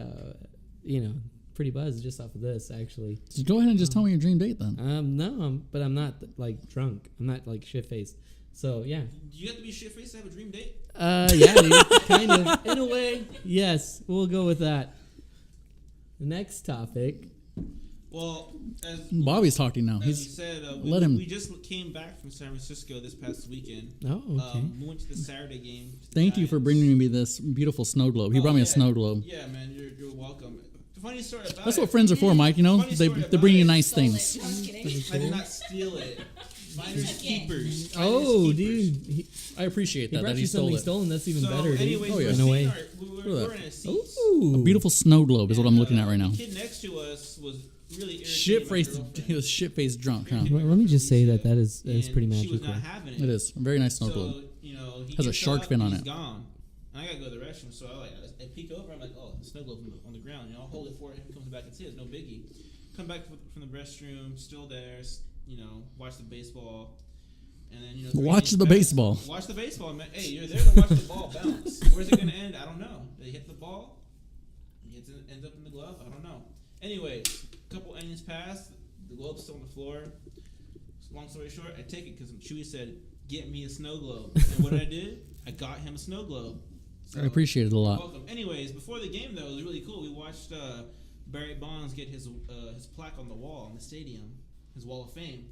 pretty buzzed just off of this. Actually, So go ahead and just tell me your dream date then. no, but I'm not like drunk. I'm not like shit faced. So yeah. Do you have to be shit faced to have a dream date? Yeah, dude, kind of. In a way, yes. We'll go with that. Next topic. Well, as Bobby's talking now. as you He's said, let him. we just came back from San Francisco this past weekend. Oh, okay. We went to the Saturday game. to the Thank you for Giants. bringing me this beautiful snow globe. He brought me a snow globe. Yeah, man, you're welcome. The funny story about That's it. what friends are for, Mike. You know, Funny they story they bring you about it. nice Stole it. things. No, I'm just kidding. I did not steal it. Finders keepers. Oh, Finders keepers. dude. He I appreciate that brought that you he stole something it. stolen. That's even So, better, dude. anyways, Oh, yeah. In a way. we were in a seat. Ooh. A beautiful snow globe is what I'm And, looking at right now. The kid next to us was really irritating. Shit my faced. girlfriend. He was shit faced drunk. Huh? Let me just say that is And pretty She was magical. not having it. It is a very nice snow So, globe. he Has a gets shark up, fin on he's it. gone. And I gotta go to the restroom, so I peek over. I'm like, oh, the snow globe on the ground. I'll hold it for him. He comes back and see it. No biggie. Come back from the restroom, still there. Watch the baseball. And then Watch the baseball. Watch the baseball, man. Hey, you're there to watch the ball bounce. Where's it gonna end? I don't know. They hit the ball. It ends up in the glove. I don't know. Anyway, a couple innings pass. The globe's still on the floor. Long story short, I take it because Chewy said, "Get me a snow globe." And what did I do? I got him a snow globe. So, I appreciate it a you're lot. welcome. Anyways, before the game though, it was really cool. We watched Barry Bonds get his plaque on the wall in the stadium, his Wall of Fame.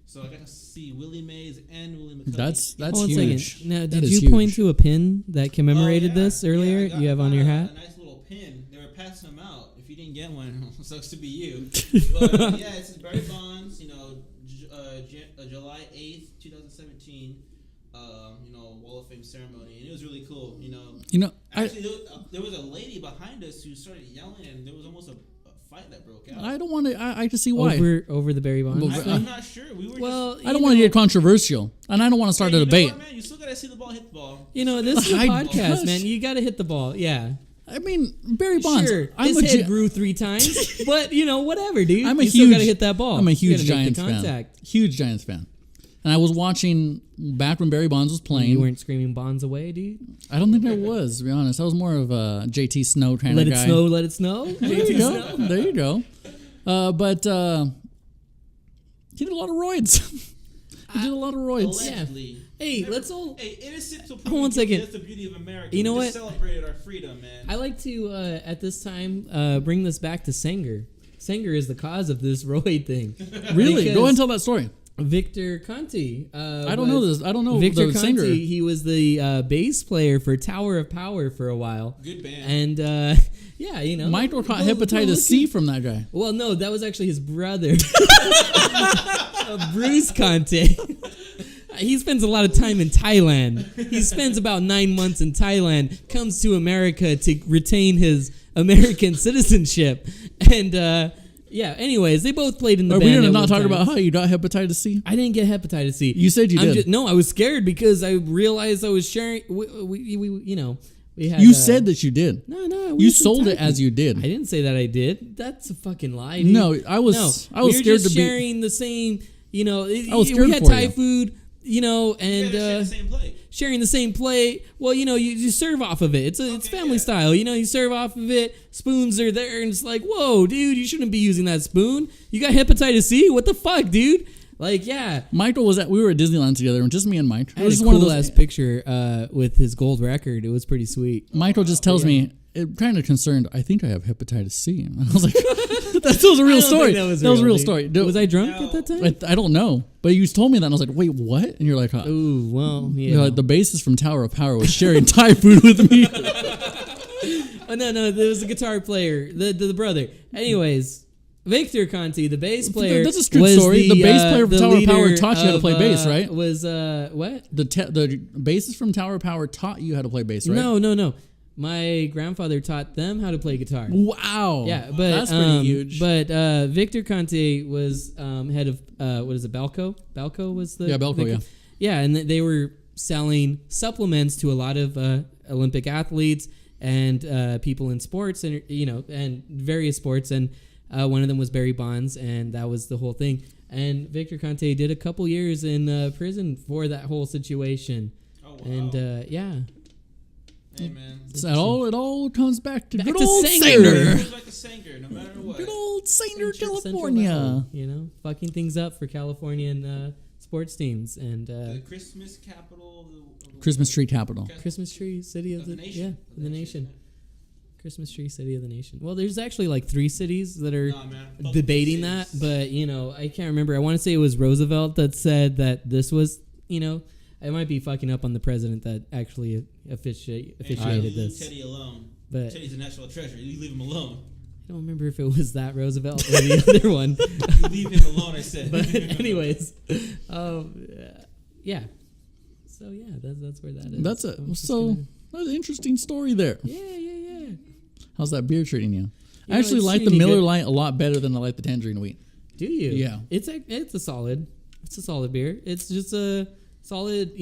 So I got to see Willie Mays and Willie McCovey. That's Hold on a huge. second. Now, That did is you point huge. to a pin that commemorated Oh, yeah. this earlier? Yeah, I got- You have on I your got hat? A nice little pin. They were passing them out. If you didn't get one, sucks to be you. But yeah, it says Barry Bonds. July 8th, 2017. Wall of Fame ceremony, and it was really cool. Actually, there was a lady behind us who started yelling, and there was almost a fight that broke out. I don't want to. I can see why. Over the Barry Bonds Well, thing? I'm not sure. We were Well, just. I don't want to get controversial, and I don't want to start Hey, a you know debate. what, man? You still gotta see the ball hit the ball. This is a I- podcast, man. You got to hit the ball. Yeah. I mean, Barry Bonds. Sure, I'm his a head Gi- grew 3 times, but whatever, dude. I'm a you still huge. got to hit that ball. I'm a You huge gotta make Giants the fan. contact. Huge Giants fan. And I was watching back when Barry Bonds was playing. You weren't screaming Bonds away, dude. I don't think I was, to be honest. I was more of a JT Snow kind Let of it guy. snow, let it snow. There you go. There you go. But he did a lot of roids. He did a lot of roids. Allegedly. Hey, let's all. Hey, innocent till Hold proven on a guilty. second. That's the beauty of America. You know We what? just celebrated our freedom, man. I like to at this time bring this back to Sanger. Sanger is the cause of this roid thing. Really? Go ahead and Because tell that story. Victor Conti. I don't know this. I don't know Victor the Conti. singer. He was the bass player for Tower of Power for a while. Good band. And yeah, Michael caught go hepatitis C looking- from that guy. Well, no, that was actually his brother, Bruce Conti. He spends a lot of time in Thailand. He spends about 9 months in Thailand, comes to America to retain his American citizenship. And yeah, anyways, they both played in the Are band. we going to at not one talk time. about how you got hepatitis C? I didn't get hepatitis C. You said you did. No, I was scared because I realized I was sharing. We had. You said that you did. No. You sold it as you I did. didn't say that I did. That's a fucking lie. Dude. No, I was. No, I was we were scared just to be. sharing the same. I was we scared had for Thai you. food. You And guys share the same plate. sharing the same plate. Well, you serve off of it. It's family style. You serve off of it. Spoons are there, and it's like, whoa, dude, you shouldn't be using that spoon. You got hepatitis C? What the fuck, dude? Like, yeah. Michael was at. We were at Disneyland together, and just me and Mike. I had a cool ass picture with his gold record. It was pretty sweet. Michael just tells me, kind of concerned. I think I have hepatitis C. And I was like, that was a real story. That was a real dude. story. Was I drunk No. at that time? I don't know, but you told me that, and I was like, wait, what? And you're like, Ooh, well, yeah. You're like, the bassist from Tower of Power was sharing Thai food with me. Oh no, there was a guitar player, the brother. Anyways, Victor Conti, the bass player. That's a true was story. The bass player the from Tower of Power leader taught you how to play bass, right? Was what? The bassist from Tower of Power taught you how to play bass, right? No. My grandfather taught them how to play guitar. Wow. Yeah, but that's pretty huge. But Victor Conti was head of what is it? Balco. Balco was the Yeah, Balco, yeah. Yeah, and they were selling supplements to a lot of Olympic athletes and people in sports and and various sports, and one of them was Barry Bonds, and that was the whole thing. And Victor Conte did a couple years in prison for that whole situation. Oh, wow. And yeah. Hey, man. So it all comes back to Back good to old Sanger. Sanger. It goes back to Sanger, no matter what. Good old Sanger, Central California. Valley, fucking things up for Californian sports teams and The Christmas capital. Christmas tree capital. Christmas tree city of the nation. yeah, of the nation. Christmas tree city of the nation. Well, there's actually like 3 cities that are Nah, man. debating that, but I can't remember. I want to say it was Roosevelt that said that this was, I might be fucking up on the president that actually officiated Leave this. Teddy alone. But Teddy's a national treasure. You leave him alone. I don't remember if it was that Roosevelt or the other one. You leave him alone, I said. But anyways, yeah. So yeah, that's where that is. That's I'm just so gonna- that's an interesting story there. Yeah. How's that beer treating you? I know, actually it's like the treating me Miller good. Lite a lot better than I like the Tangerine Wheat. Do you? Yeah. It's a solid beer. It's just a solid,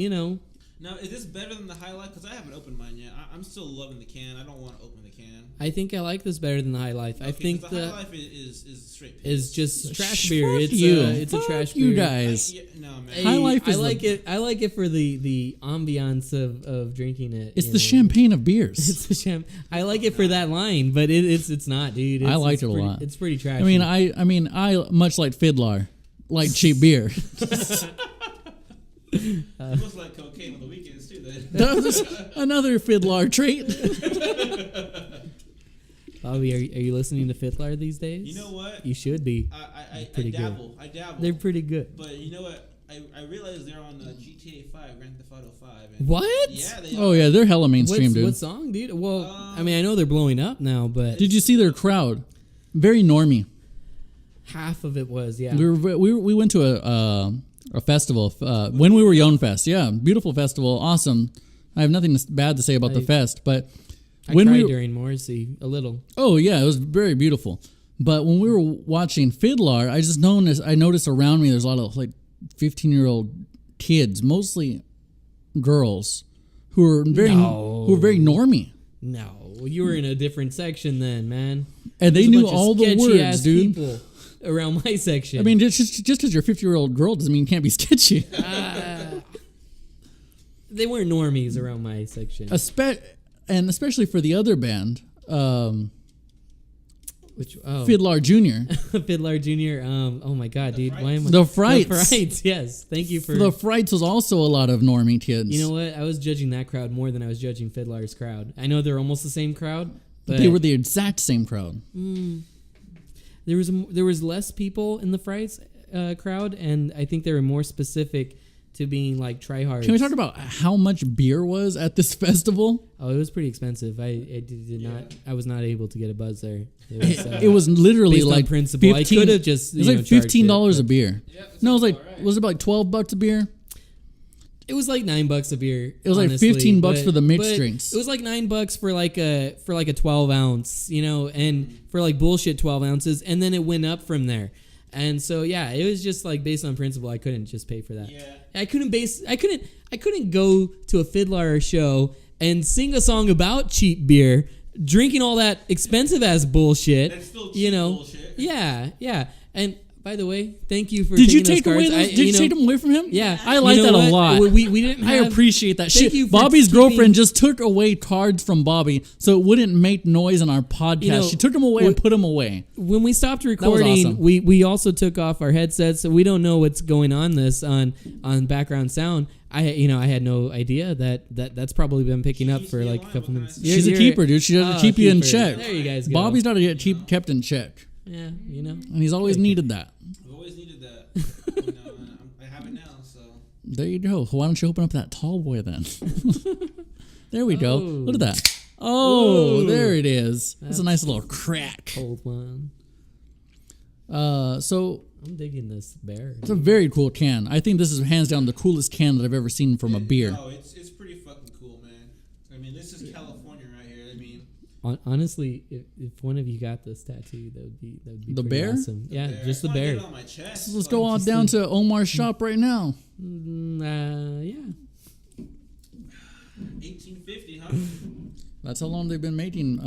Now, is this better than the Highlight? Because I haven't opened mine yet. I'm still loving the can. I don't want to open the can. I think I like this better than the High Life. I Okay, think 'cause the the High Life is straight piss. is just trash Fuck beer. It's you. it's a Fuck trash you beer. guys. No, man. Hey, High Life is I like the- it. I like it for the ambiance of drinking it. It's you the know. champagne of beers. It's the I like it for that line, but it's not, dude. I liked it's it a pretty, lot. It's pretty trashy. I mean, I much like Fiddler, like cheap beer. It looks like cocaine on the weekends, too, then. That's another Fiddler trait. Bobby, are you listening to Fiddler these days? You know what? You should be. I Pretty good. dabble. I dabble. They're pretty good. But you know what? I realized they're on GTA 5, Grand Theft Auto 5. And What? Yeah, they Oh are. yeah, they're hella mainstream, dude. What song, dude? Well, I mean, I know they're blowing up now, but Did you see their crowd? Very normy. half of it was, yeah. We went to a festival when we were Young Fest. Yeah, beautiful festival, awesome. I have nothing bad to say about the fest, but I when cried we during Morrissey a little. oh yeah, it was very beautiful. But when we were watching Fiddler, I noticed around me there's a lot of like 15-year-old kids, mostly girls, who are very normy, No, you were in a different section then, man. and they There's a knew bunch of all the sketchy words, ass dude. People around my section. I mean, just because you're a 50-year-old girl doesn't mean you can't be sketchy. they weren't normies around my section. And especially for the other band, Which Fiddler Jr. Fiddler Jr. Oh my god, dude, why am I The Frights. The Frights, yes. Thank you for The Frights was also a lot of normie kids. You know what? I was judging that crowd more than I was judging Fiddler's crowd. I know they're almost the same crowd, but they were the exact same crowd. there was less people in the Frights crowd, and I think they were more specific to being like tryhards. Can we talk about how much beer was at this festival? Oh, it was pretty expensive. I did not. I was not able to get a buzz there. It It was literally based on like principle. I could have just. It was you like know, charged $15 it, a but beer. No, it was like was it about $12 a beer? It was like $9 a beer. It was like honestly, $15 for the mixed but drinks. It was like $9 for like a 12 ounce, and for like bullshit 12 ounces, and then it went up from there. And so yeah, it was just like based on principle. I couldn't just pay for that. Yeah. I couldn't go to a Fiddler show and sing a song about cheap beer, drinking all that expensive ass bullshit. That's still cheap you know. bullshit. Yeah. And by the way, thank you for Did you taking take those away cards. those? Did you take them away from him? Yeah, I like You know that a what? lot. We didn't. I Have, appreciate that Thank shit. you for Bobby's keeping- girlfriend just took away cards from Bobby so it wouldn't make noise on our podcast. You know, she took them away and put them away. When we stopped recording, awesome. we also took off our headsets, so we don't know what's going on on background sound. I had no idea that's probably been picking up for like a couple minutes. She's a keeper, dude. She doesn't keep you in check. There you guys go. Bobby's not to get kept in check, yeah, and he's always needed that. I've always needed that. You know, and I have it now, so. There you go. Why don't you open up that tall boy then? There we go. Look at that. Oh, Ooh. there it is. That's a nice little crack. cold one. So I'm digging this bear. it's a very cool can. I think this is hands down the coolest can that I've ever seen from a beer. No, it's pretty fucking cool, man. I mean, this is California right here. I mean, Honestly, if one of you got this tattoo, that would be The pretty bear? awesome. Yeah, just the I wanna bear. get it on my chest. Let's go on down to Omar's shop right now. Yeah. 1850, huh? That's how long they've been making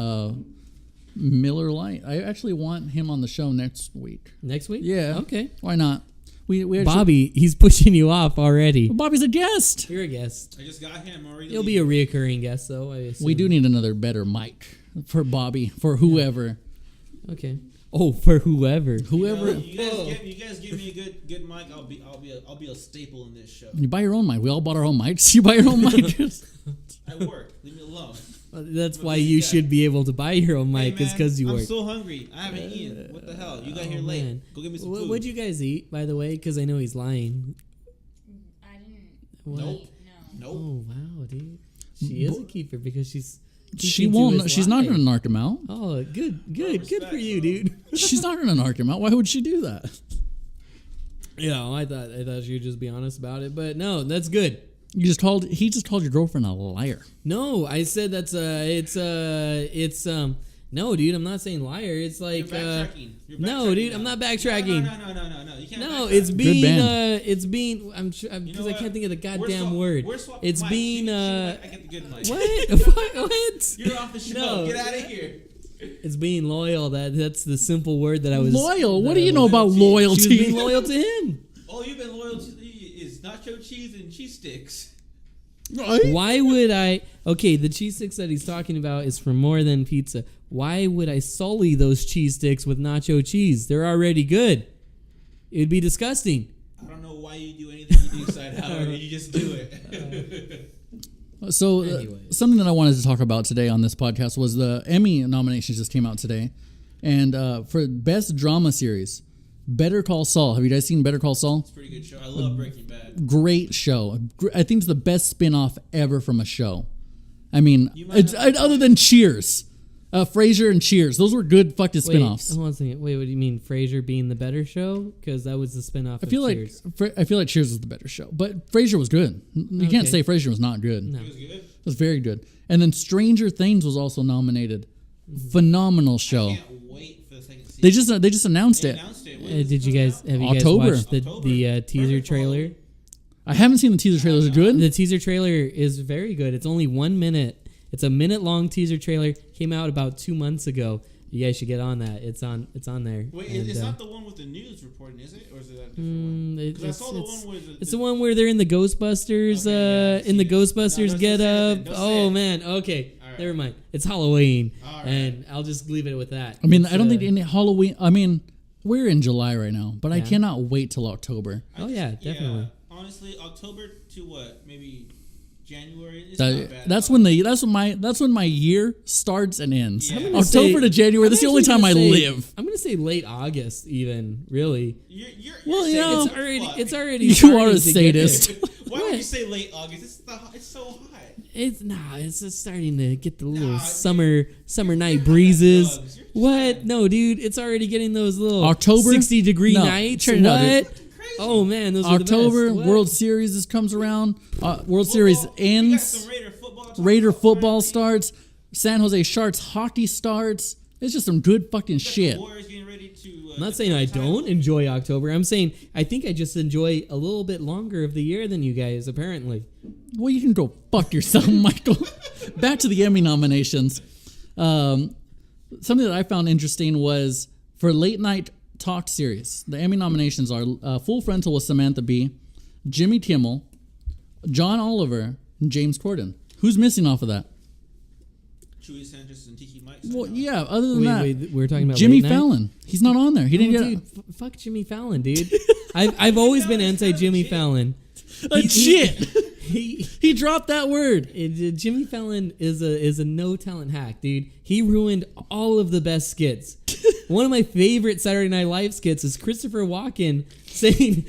Miller Lite. I actually want him on the show next week. Next week? Yeah. Okay. Why not? We actually, Bobby, he's pushing you off already. Bobby's a guest. You're a guest. I just got him already. He'll be a reoccurring guest, though. I assume. We do need another better mic for Bobby, for whoever. Okay. Oh, for whoever. Whoever. You guys give me a good mic. I'll be a staple in this show. You buy your own mic. We all bought our own mics. You buy your own mic. I work. Leave me alone. That's why you should be able to buy your own mic, is because you work. I'm so hungry. I haven't eaten. What the hell? You got here late. Man. Go get me some food. What'd you guys eat, by the way? Because I know he's lying. I didn't. What? Nope. Eat, no. Nope. Oh, wow, dude. She is a keeper because she's... She won't. She's not going to narc him out. Oh, good respect, for you, bro. dude. She's not going to narc him out. Why would she do that? Yeah, I thought she would just be honest about it, but no, that's good. He just called your girlfriend a liar. No, I said no, dude, I'm not saying liar. It's like You're backtracking. You're no, backtracking dude, now. I'm not backtracking. No. You can't. No, backtrack. it's being band. it's being because I what? can't think of the We're goddamn swap- word. we're swapping It's mics. being I get the good mic. what? You're off the show. No. Get out of here. It's being loyal. That's the simple word that I was Loyal? What that do I you know was- about She was loyalty? being loyal to him. All you've been loyal to is nacho cheese and cheese sticks. Why would I? Okay, the cheese sticks that he's talking about is from More Than Pizza. Why would I sully those cheese sticks with nacho cheese? They're already good. It'd be disgusting. I don't know why you do anything you do side Howard. You just do it. So, Anyway. something that I wanted to talk about today on this podcast was the Emmy nominations just came out today. And for Best Drama Series, Better Call Saul. Have you guys seen Better Call Saul? It's a pretty good show. I love Breaking Bad. Great show. I think it's the best spin-off ever from a show. I mean, You might not- other than Cheers. Frasier and Cheers. Those were good fucking spin-offs. Wait, hold on a second. Wait, what do you mean, Frasier being the better show? Because that was the spin-off I feel of like Cheers. I feel like Cheers was the better show, but Frasier was good. You can't Okay. say Frasier was not good. No. It was good. It was very good. And then Stranger Things was also nominated. Phenomenal show. I can't wait for the second season. They just announced They it. announced it. When is Did it you coming guys out? have you guys October. watched the October. teaser Perfect for trailer? Halloween. I haven't seen the teaser trailers. Are good? The teaser trailer is very good. It's only 1 minute. It's a minute-long teaser trailer. Came out about 2 months ago. You guys should get on that. It's on there. Wait, And, it's not the one with the news reporting, is it? Or is it a different one? it- Because I saw the one where it's the one where they're in the Ghostbusters, Okay, yeah, I've in the seen it. Ghostbusters No, get don't say up. it then. Don't say Oh it. man, okay, All right. never mind. It's Halloween, All right. and I'll just leave it with that. I mean, It's, I don't think any Halloween. I mean, we're in July right now, but I Yeah. cannot wait till October. Oh, yeah, definitely. Honestly, October to what? Maybe January. It's That- not bad. that's when my year starts and ends. Yeah. I'm gonna October say- to January. That's the only time I live. I'm gonna say late August, even really. You're Well, saying you know, it's already. It's already. You starting are a to get sadist. there. Why would you say late August? It's so hot. It's just starting to get the little Nah, summer night high breezes. drugs. You're What? trying. No, dude, it's already getting those little October? 60-degree No, nights. check it out, dude. What? Oh man, those are October the best. What? World Series is comes around. World Series Football. We got ends. some Raider football. to talk Raider about. football starts. San Jose Sharks hockey starts. It's just some good fucking We got the shit. Warriors getting ready to. I'm not saying I don't enjoy October. I'm saying I think I just enjoy a little bit longer of the year than you guys, apparently. Well, you can go fuck yourself, Michael. Back to the Emmy nominations. Something that I found interesting was for late night talk series. The Emmy nominations are Full Frontal with Samantha Bee, Jimmy Kimmel, John Oliver, and James Corden. Who's missing off of that? Chewy Sanchez and Tiki Mike. Well, yeah. Other than that, Wait, we're talking about Jimmy late night? Fallon. He's not on there. He No, didn't get dude, fuck Jimmy Fallon, dude. I've always been anti Jimmy Fallon. a shit. He He dropped that word. Jimmy Fallon is a no talent hack, dude. He ruined all of the best skits. One of my favorite Saturday Night Live skits is Christopher Walken saying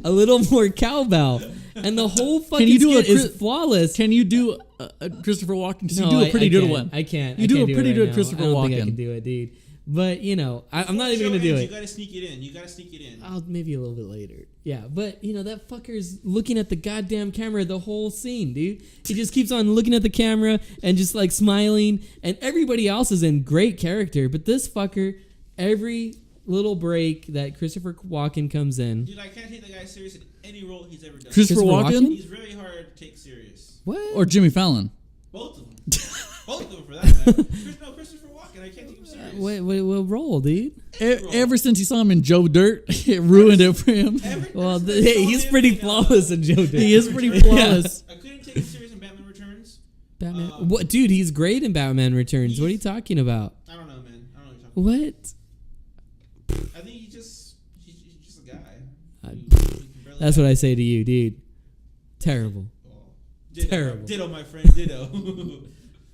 a little more cowbell, and the whole fucking you do a skit is Chris- flawless. Can you do a Christopher Walken? 'Cause No, you do a pretty I good can't. one. I can't. You I do can't a pretty it good right now. Christopher I don't think I Walken. can do it, dude. But you know, I'm not even gonna do You it. gotta sneak it in. You gotta sneak it in. I'll maybe a little bit later. Yeah, but you know that fucker's looking at the goddamn camera the whole scene, dude. He just keeps on looking at the camera and just like smiling, and everybody else is in great character, but this fucker, every little break that Christopher Walken comes in, Dude, I can't take the guy serious in any role he's ever done. Christopher Christopher Walken Walken? He's very hard to take serious. what? or Jimmy Fallon? Both of them. Both of them for that matter. Christopher Walken. I can't take him serious. What role, dude? Ever since he saw him in Joe Dirt, it ruined it for him. Well, hey, he's pretty flawless in Joe Dirt. He is pretty flawless. I couldn't take him serious in Batman Returns. Batman. What, dude? He's great in Batman Returns. What are you talking about? I don't know, man. I don't know what you're talking What? about. I think he's just a guy. That's what I say to you, dude. Terrible. Ditto, Terrible. Ditto, my friend. Ditto.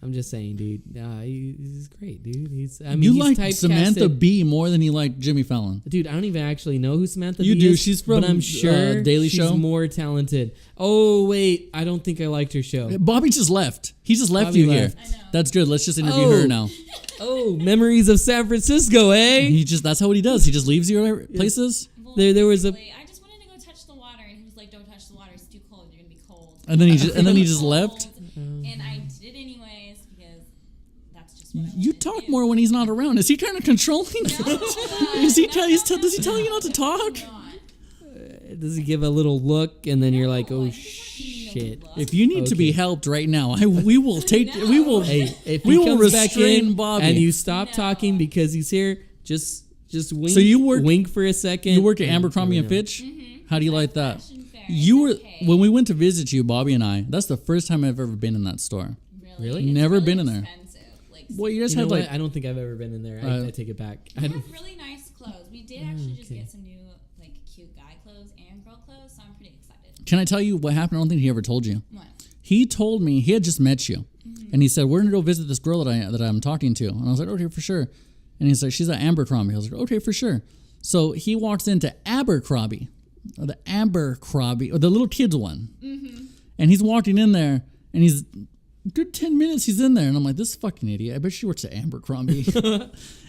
I'm just saying, dude. He's great, dude. He's Like typecasted. Samantha Bee more than you like Jimmy Fallon. Dude, I don't even actually know who Samantha You Bee do. is. She's from, but I'm sure Daily she's Show. more talented. Oh wait, I don't think I liked her show. Bobby just left. He just left Bobby you left. here. I know. That's good. Let's just interview Oh. her now. Oh, memories of San Francisco, eh? That's how what he does. He just leaves you at places. Well, There was a- basically, I just wanted to go touch the water, and he was like, "Don't touch the water; it's too cold. You're gonna be cold." And then he just left. And I did anyways because that's just what I You wanted to talk do. more when he's not around. Is he trying to control me? No, Is he no, does he tell you not to talk? Not. Does he give a little look and then you're like, No, oh I just want to shit? look. If you need to be Okay. helped right now, we will take we will Hey, if we he will comes back restrain in Bobby. and you stop No. talking because he's here, just wink. So you work- wink for a second. you work at Abercrombie and Fitch. How do you like that? You were when we went to visit you, Bobby and I. That's the first time I've ever been in that store. Really? It's Never really been in there. expensive. Like, Well, you guys You know had what? like I don't think I've ever been in there. I take it back. I they don't, have really nice clothes. We did actually just okay. get some new like cute guy clothes and girl clothes, so I'm pretty excited. Can I tell you what happened? I don't think he ever told you. What? He told me he had just met you, and he said we're gonna go visit this girl that I'm talking to, and I was like, okay, for sure. And he's like, she's at Abercrombie. I was like, okay, for sure. So he walks into Abercrombie, or the little kids one, and he's walking in there, and he's good 10 minutes he's in there, and I'm like, this fucking idiot. I bet she works at Abercrombie.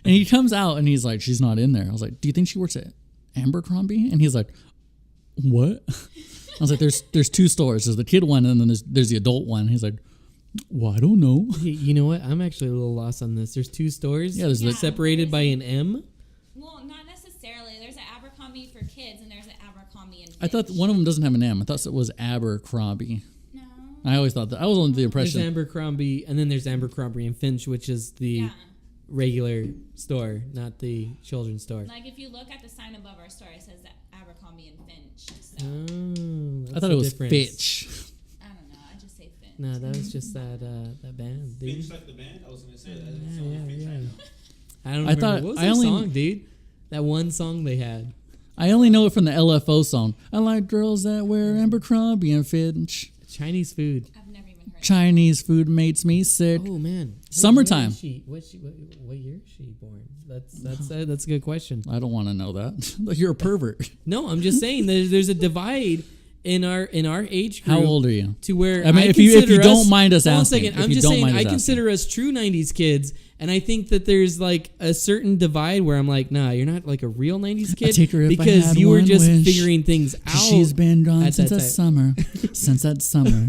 And he comes out and he's like, she's not in there. I was like, do you think she works at Abercrombie? And he's like, what? I was like, there's two stores. There's the kid one, and then there's the adult one. He's like, well, I don't know. Hey, you know what? I'm actually a little lost on this. There's two stores. Yeah, there's the- separated by an M. Well, not necessarily. There's an Abercrombie for kids, and there's an Abercrombie and I thought one of them doesn't have an M. I thought it was Abercrombie. No. I always thought that. I was under the There's impression. Abercrombie, and then there's Abercrombie and Finch, which is the Yeah. regular store, not the children's store. Like if you look at the sign above our store, it says that Abercrombie and Finch. So Oh, I thought it was Fitch. I don't know. I just say Finch. No, that was just that band, dude. Finch like the band? I was going to say that. Yeah. I don't I remember. thought- What was I that only- song, dude? That one song they had. I only know it from the LFO song. I like girls that wear Abercrombie and Fitch. Chinese food. I've never even heard. Chinese food makes me sick. Oh man, Summertime. What year is she born? That's a good question. I don't want to know that. You're a pervert. No, I'm just saying there's a divide in our age group. How old are you? To where I mean, if you consider don't us- mind us hold on a asking. second. If I'm you just don't saying mind us I asking. consider us true '90s kids, and I think that there's like a certain divide where I'm like, nah, you're not like a real '90s kid take her if I because had you were one just wish. figuring things out. She's been gone at since that that time. summer. Since that summer.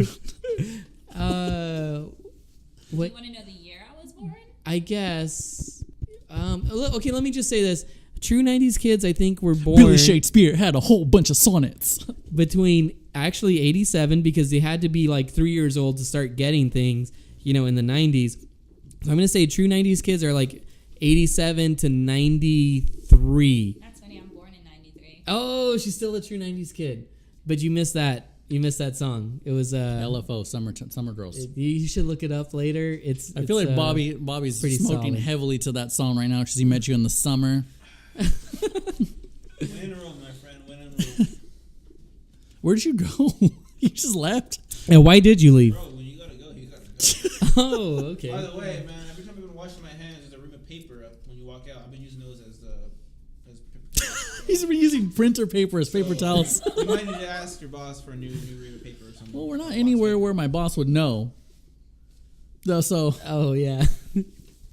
What You want to know the year I was born? I guess. Okay, let me just say this. True 90s kids, I think, were born Billy Shakespeare had a whole bunch of sonnets. between actually 87 because they had to be like 3 years old to start getting things, in the 90s. So I'm going to say true 90s kids are like 87 to 93. That's funny. I'm born in '93. Oh, she's still a true 90s kid. But you missed that. You missed that song. It was LFO, Summer Girls. you should look it up later. I feel like Bobby's pretty smoking solid. heavily to that song right now because he met you in the summer. When in Rome, my friend. When in Rome. Where'd you go? You just left? And why did you leave? Bro, when you got to go, you got to go. Oh, okay. By the way, man, every time I've been washing my hands, there's a rim of paper up when you walk out. I've been using those as He's been using printer paper as paper towels. You might need to ask your boss for a new rim of paper or something. Well, we're not anywhere where my boss would know. No, so Oh, yeah.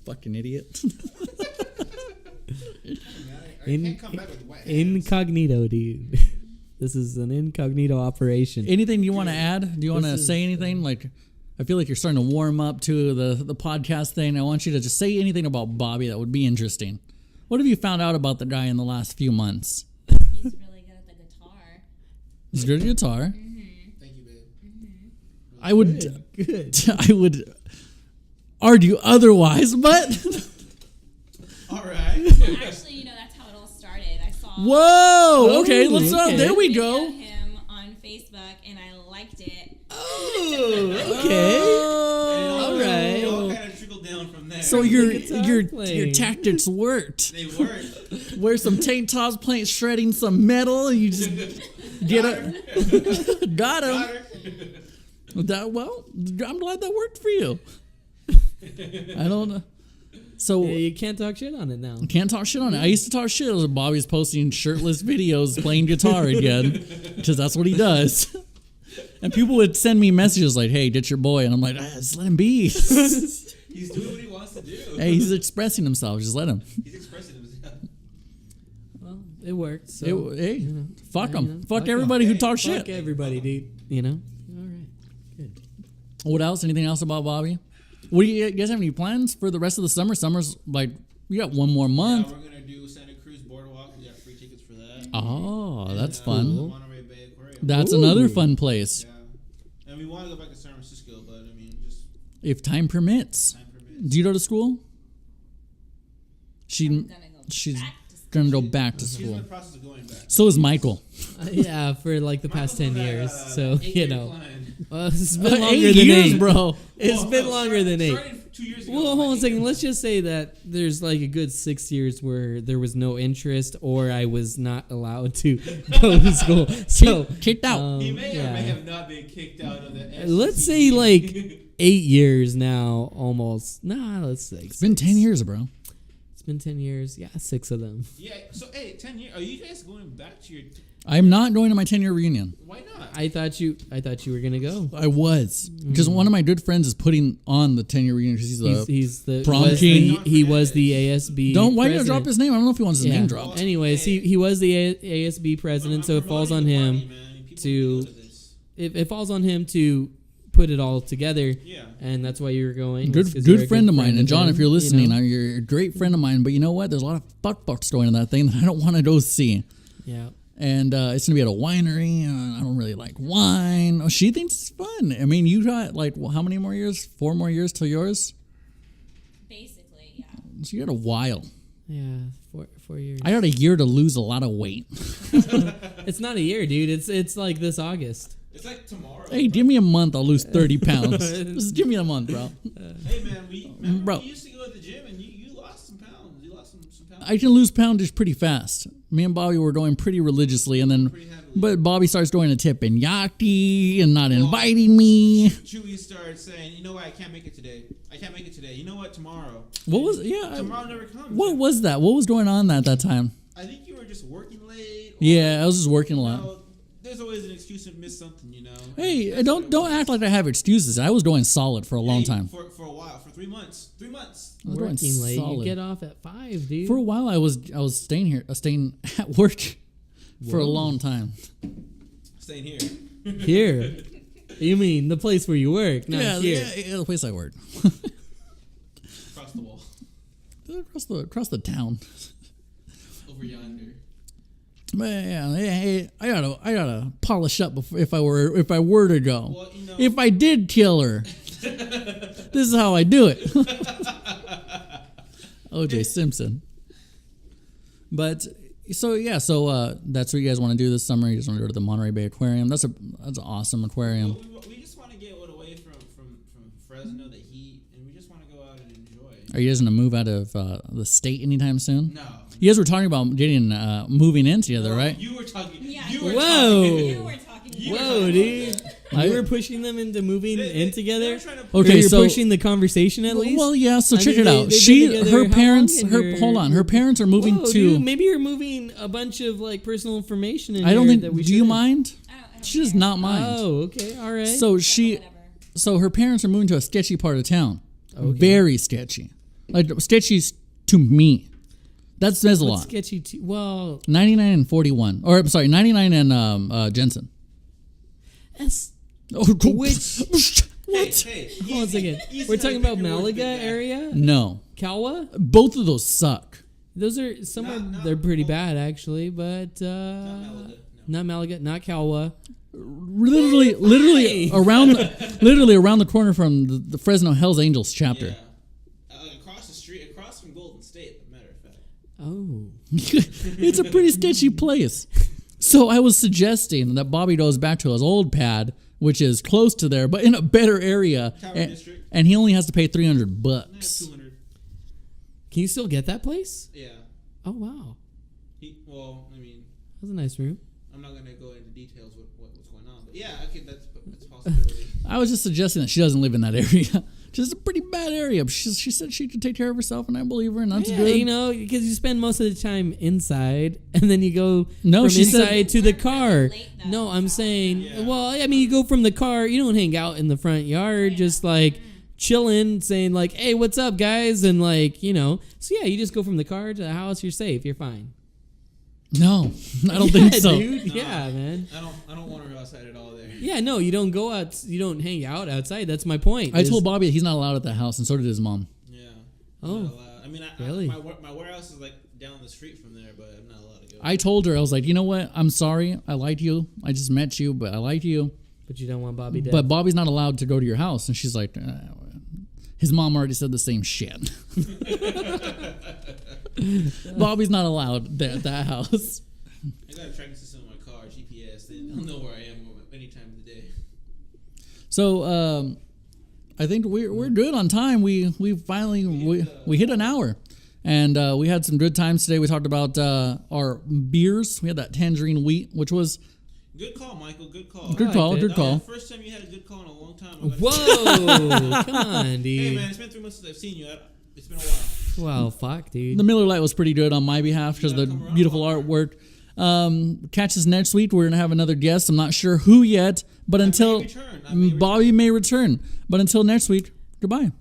fucking idiot. I can't come back with wet hands. Incognito, dude. This is an incognito operation. Anything you want to add? Do you want to This is- say anything? Like, I feel like you're starting to warm up to the podcast thing. I want you to just say anything about Bobby that would be interesting. What have you found out about the guy in the last few months? He's really good at the guitar. He's good at guitar. Thank you, babe. I would Good. I would argue otherwise, but All right. Actually, that's how it all started. I saw whoa. Okay, let's okay. there we a video go. of him on Facebook, and I liked it. Oh, okay. All right. It all kind of trickled down from there. So guitar your playing. tactics worked. They worked. Wear some tank tops, playing shredding some metal, and you just get a got him. Got her. Well, I'm glad that worked for you. I don't know. So Yeah, you can't talk shit on it now. can't talk shit on it. I used to talk shit as Bobby's posting shirtless videos playing guitar again, because that's what he does. And people would send me messages like, "Hey, ditch your boy," and I'm like, "Just let him be." He's doing what he wants to do. Hey, he's expressing himself. Just let him. He's expressing himself. Well, it worked. So Hey, fuck yeah, him. fuck Fuck 'em. everybody who talks fuck shit. everybody, dude. All right. Good. What else? Anything else about Bobby? What do you guys have any plans for the rest of the summer? Summer's like we got one more Yeah, month. we're gonna do Santa Cruz Boardwalk. We got free tickets for that. Oh, And, that's fun. Cool. Monterey Bay Aquarium. That's Ooh. another fun place Yeah. And we want to go back to San Francisco, but I mean, just if time permits. time permits. Do you go to school? I'm gonna go She's back to school. gonna go back to She's in school. the process of going back. So is Michael. Yeah, for like the past 10 years. So, you know. It's been longer 8 than years, 8. bro. It's been longer than 8. Started 2 years ago. Well, hold on a second. Let's just say that there's like a good 6 years where there was no interest or I was not allowed to go to school. So Kicked out. He may or yeah. may have not been kicked out of the Let's say like 8 years now, almost. Nah, let's say It's been 10 years, bro. It's been 10 years. Yeah, 6 of them. Yeah, so hey, 10 years. Are you guys going back to your. I'm not going to my 10-year reunion. Why not? I thought you were gonna go. I was. Because one of my good friends is putting on the 10-year reunion because He's the prom was king. He was the ASB. Don't, why you president. drop his name? I don't know if he wants his Yeah. name dropped. Anyways, he was the ASB president, so it falls on him People to- need to go this. it falls on him to put it all together. Yeah. And that's why you were going. Was 'cause Good you're a friend of mine. And John, him, if you're listening, you know? you're a great friend of mine. But you know what? There's a lot of fucks going in that thing that I don't want to go see. Yeah. And it's going to be at a winery. I don't really like wine. Oh, she thinks it's fun. I mean, you got like, how many more years? 4 more years till yours? Basically, yeah. So you got a while. Yeah. 4 years. I got a year to lose a lot of weight. It's not a year, dude. It's like this August. It's like tomorrow. Hey, give me a month. I'll lose 30 pounds. Just give me a month, bro. Hey, man, Bro. we used to go to the gym and you lost some pounds. You lost some pounds. I can lose poundage pretty fast. Me and Bobby were going pretty religiously, and then, Pretty heavily. but Bobby starts going to teppanyaki and not inviting me. Chewy started saying, you know what, I can't make it today. You know what, tomorrow. What was, yeah, Tomorrow never comes. what was that? What was going on at that time? I think you were just working late. Or, Yeah, I was just working a you lot. know, there's always an excuse to miss something, you know. Hey, That's what it don't was. act like I have excuses. I was doing solid for a long Hey, time. For a while, for 3 months. 3 months. I was doing Working late. You solid. get off at 5, dude. For a while, I was staying at work for a long time. Staying here. Here. You mean the place where you work, not here. Yeah, the place I work. Across the wall. across the town. Over yonder. Man, hey, I gotta polish up if I were to go. Well, you know. If I did kill her, this is how I do it. O.J. Simpson. But so that's what you guys want to do this summer. You just want to go to the Monterey Bay Aquarium. That's an awesome aquarium. Well, we just want to get away from Fresno, the heat, and we just want to go out and enjoy. Are you guys gonna move out of the state anytime soon? No. You guys were talking about getting moving in together, right? You were talking. Yeah. You were Whoa. You were talking. Whoa, dude. I- You were pushing them into moving in together? Okay, Or you're so- pushing the conversation at least? Well, yeah. So I check mean, it out. they've been together how Her long? parents, And her you're- hold on. Her parents are moving Whoa, to. dude, maybe you're moving a bunch of like personal information in I don't here think. that we Do you shouldn't. mind? I don't She does care. not mind. Oh, okay. All right. So she, Whatever. so her parents are moving to a sketchy part of town. Okay. Very sketchy, like sketchy to me. That says a What's lot. sketchy? Well, 99 and 41, or I'm sorry, 99 and Jensen. that's Oh, Which- what? Hey, hold on a second. We're talking about Malaga area, No, Calwa. both of those suck. Those are some Not- are not they're pretty both. bad actually, but Malaga, no. not Malaga, not Calwa. literally around the corner from the Fresno Hells Angels chapter. Yeah. Across the street, across from Golden State, as a matter of fact. Oh. It's a pretty sketchy place. So I was suggesting that Bobby goes back to his old pad, which is close to there, but in a better area, District. and he only has to pay $300. Nah, 200. Can you still get that place? Yeah. Oh, wow. That's a nice room. I'm not gonna go into details what's going on, but yeah, okay, that's a possibility. I was just suggesting that she doesn't live in that area. Just a pretty bad area. She said she could take care of herself, and I believe her, and that's good. You know, because you spend most of the time inside, and then you go No, from she said- inside to the We're car. really late, though, No, I'm so- saying, Yeah. well, I mean, you go from the car. You don't hang out in the front yard, just like chilling, saying like, "Hey, what's up, guys?" And like, you know, so yeah, you just go from the car to the house. You're safe. You're fine. No, I don't think so. Dude. No, Yeah, man. I don't want her outside at all there. Yeah, no, you don't go out. You don't hang out outside. That's my point. I told Bobby that he's not allowed at that house, and so did his mom. Yeah. Oh. I'm not allowed. I mean, Really? my warehouse is like down the street from there, but I'm not allowed to go. I told her, I was like, you know what? I'm sorry. I liked you. I just met you, but I liked you. But you don't want Bobby dead. But Bobby's not allowed to go to your house. And she's like, his mom already said the same shit. Bobby's not allowed at that house. I got a tracking system in my car, GPS. They'll know where I am any time of the day. So I think we're good on time. We finally we hit an hour, and we had some good times today. We talked about our beers. We had that tangerine wheat, which was Good call, Michael. Good call. good liked call. it. Good That call. was the first time you had a good call in a long time. Whoa! Come on, dude. Hey man, it's been 3 months since I've seen you. It's been a while. Well, fuck, dude. The Miller Lite was pretty good on my behalf because You the gotta come around beautiful more. artwork. Catch us next week. We're gonna have another guest. I'm not sure who yet, but until return. I may Bobby may return. But until next week, goodbye.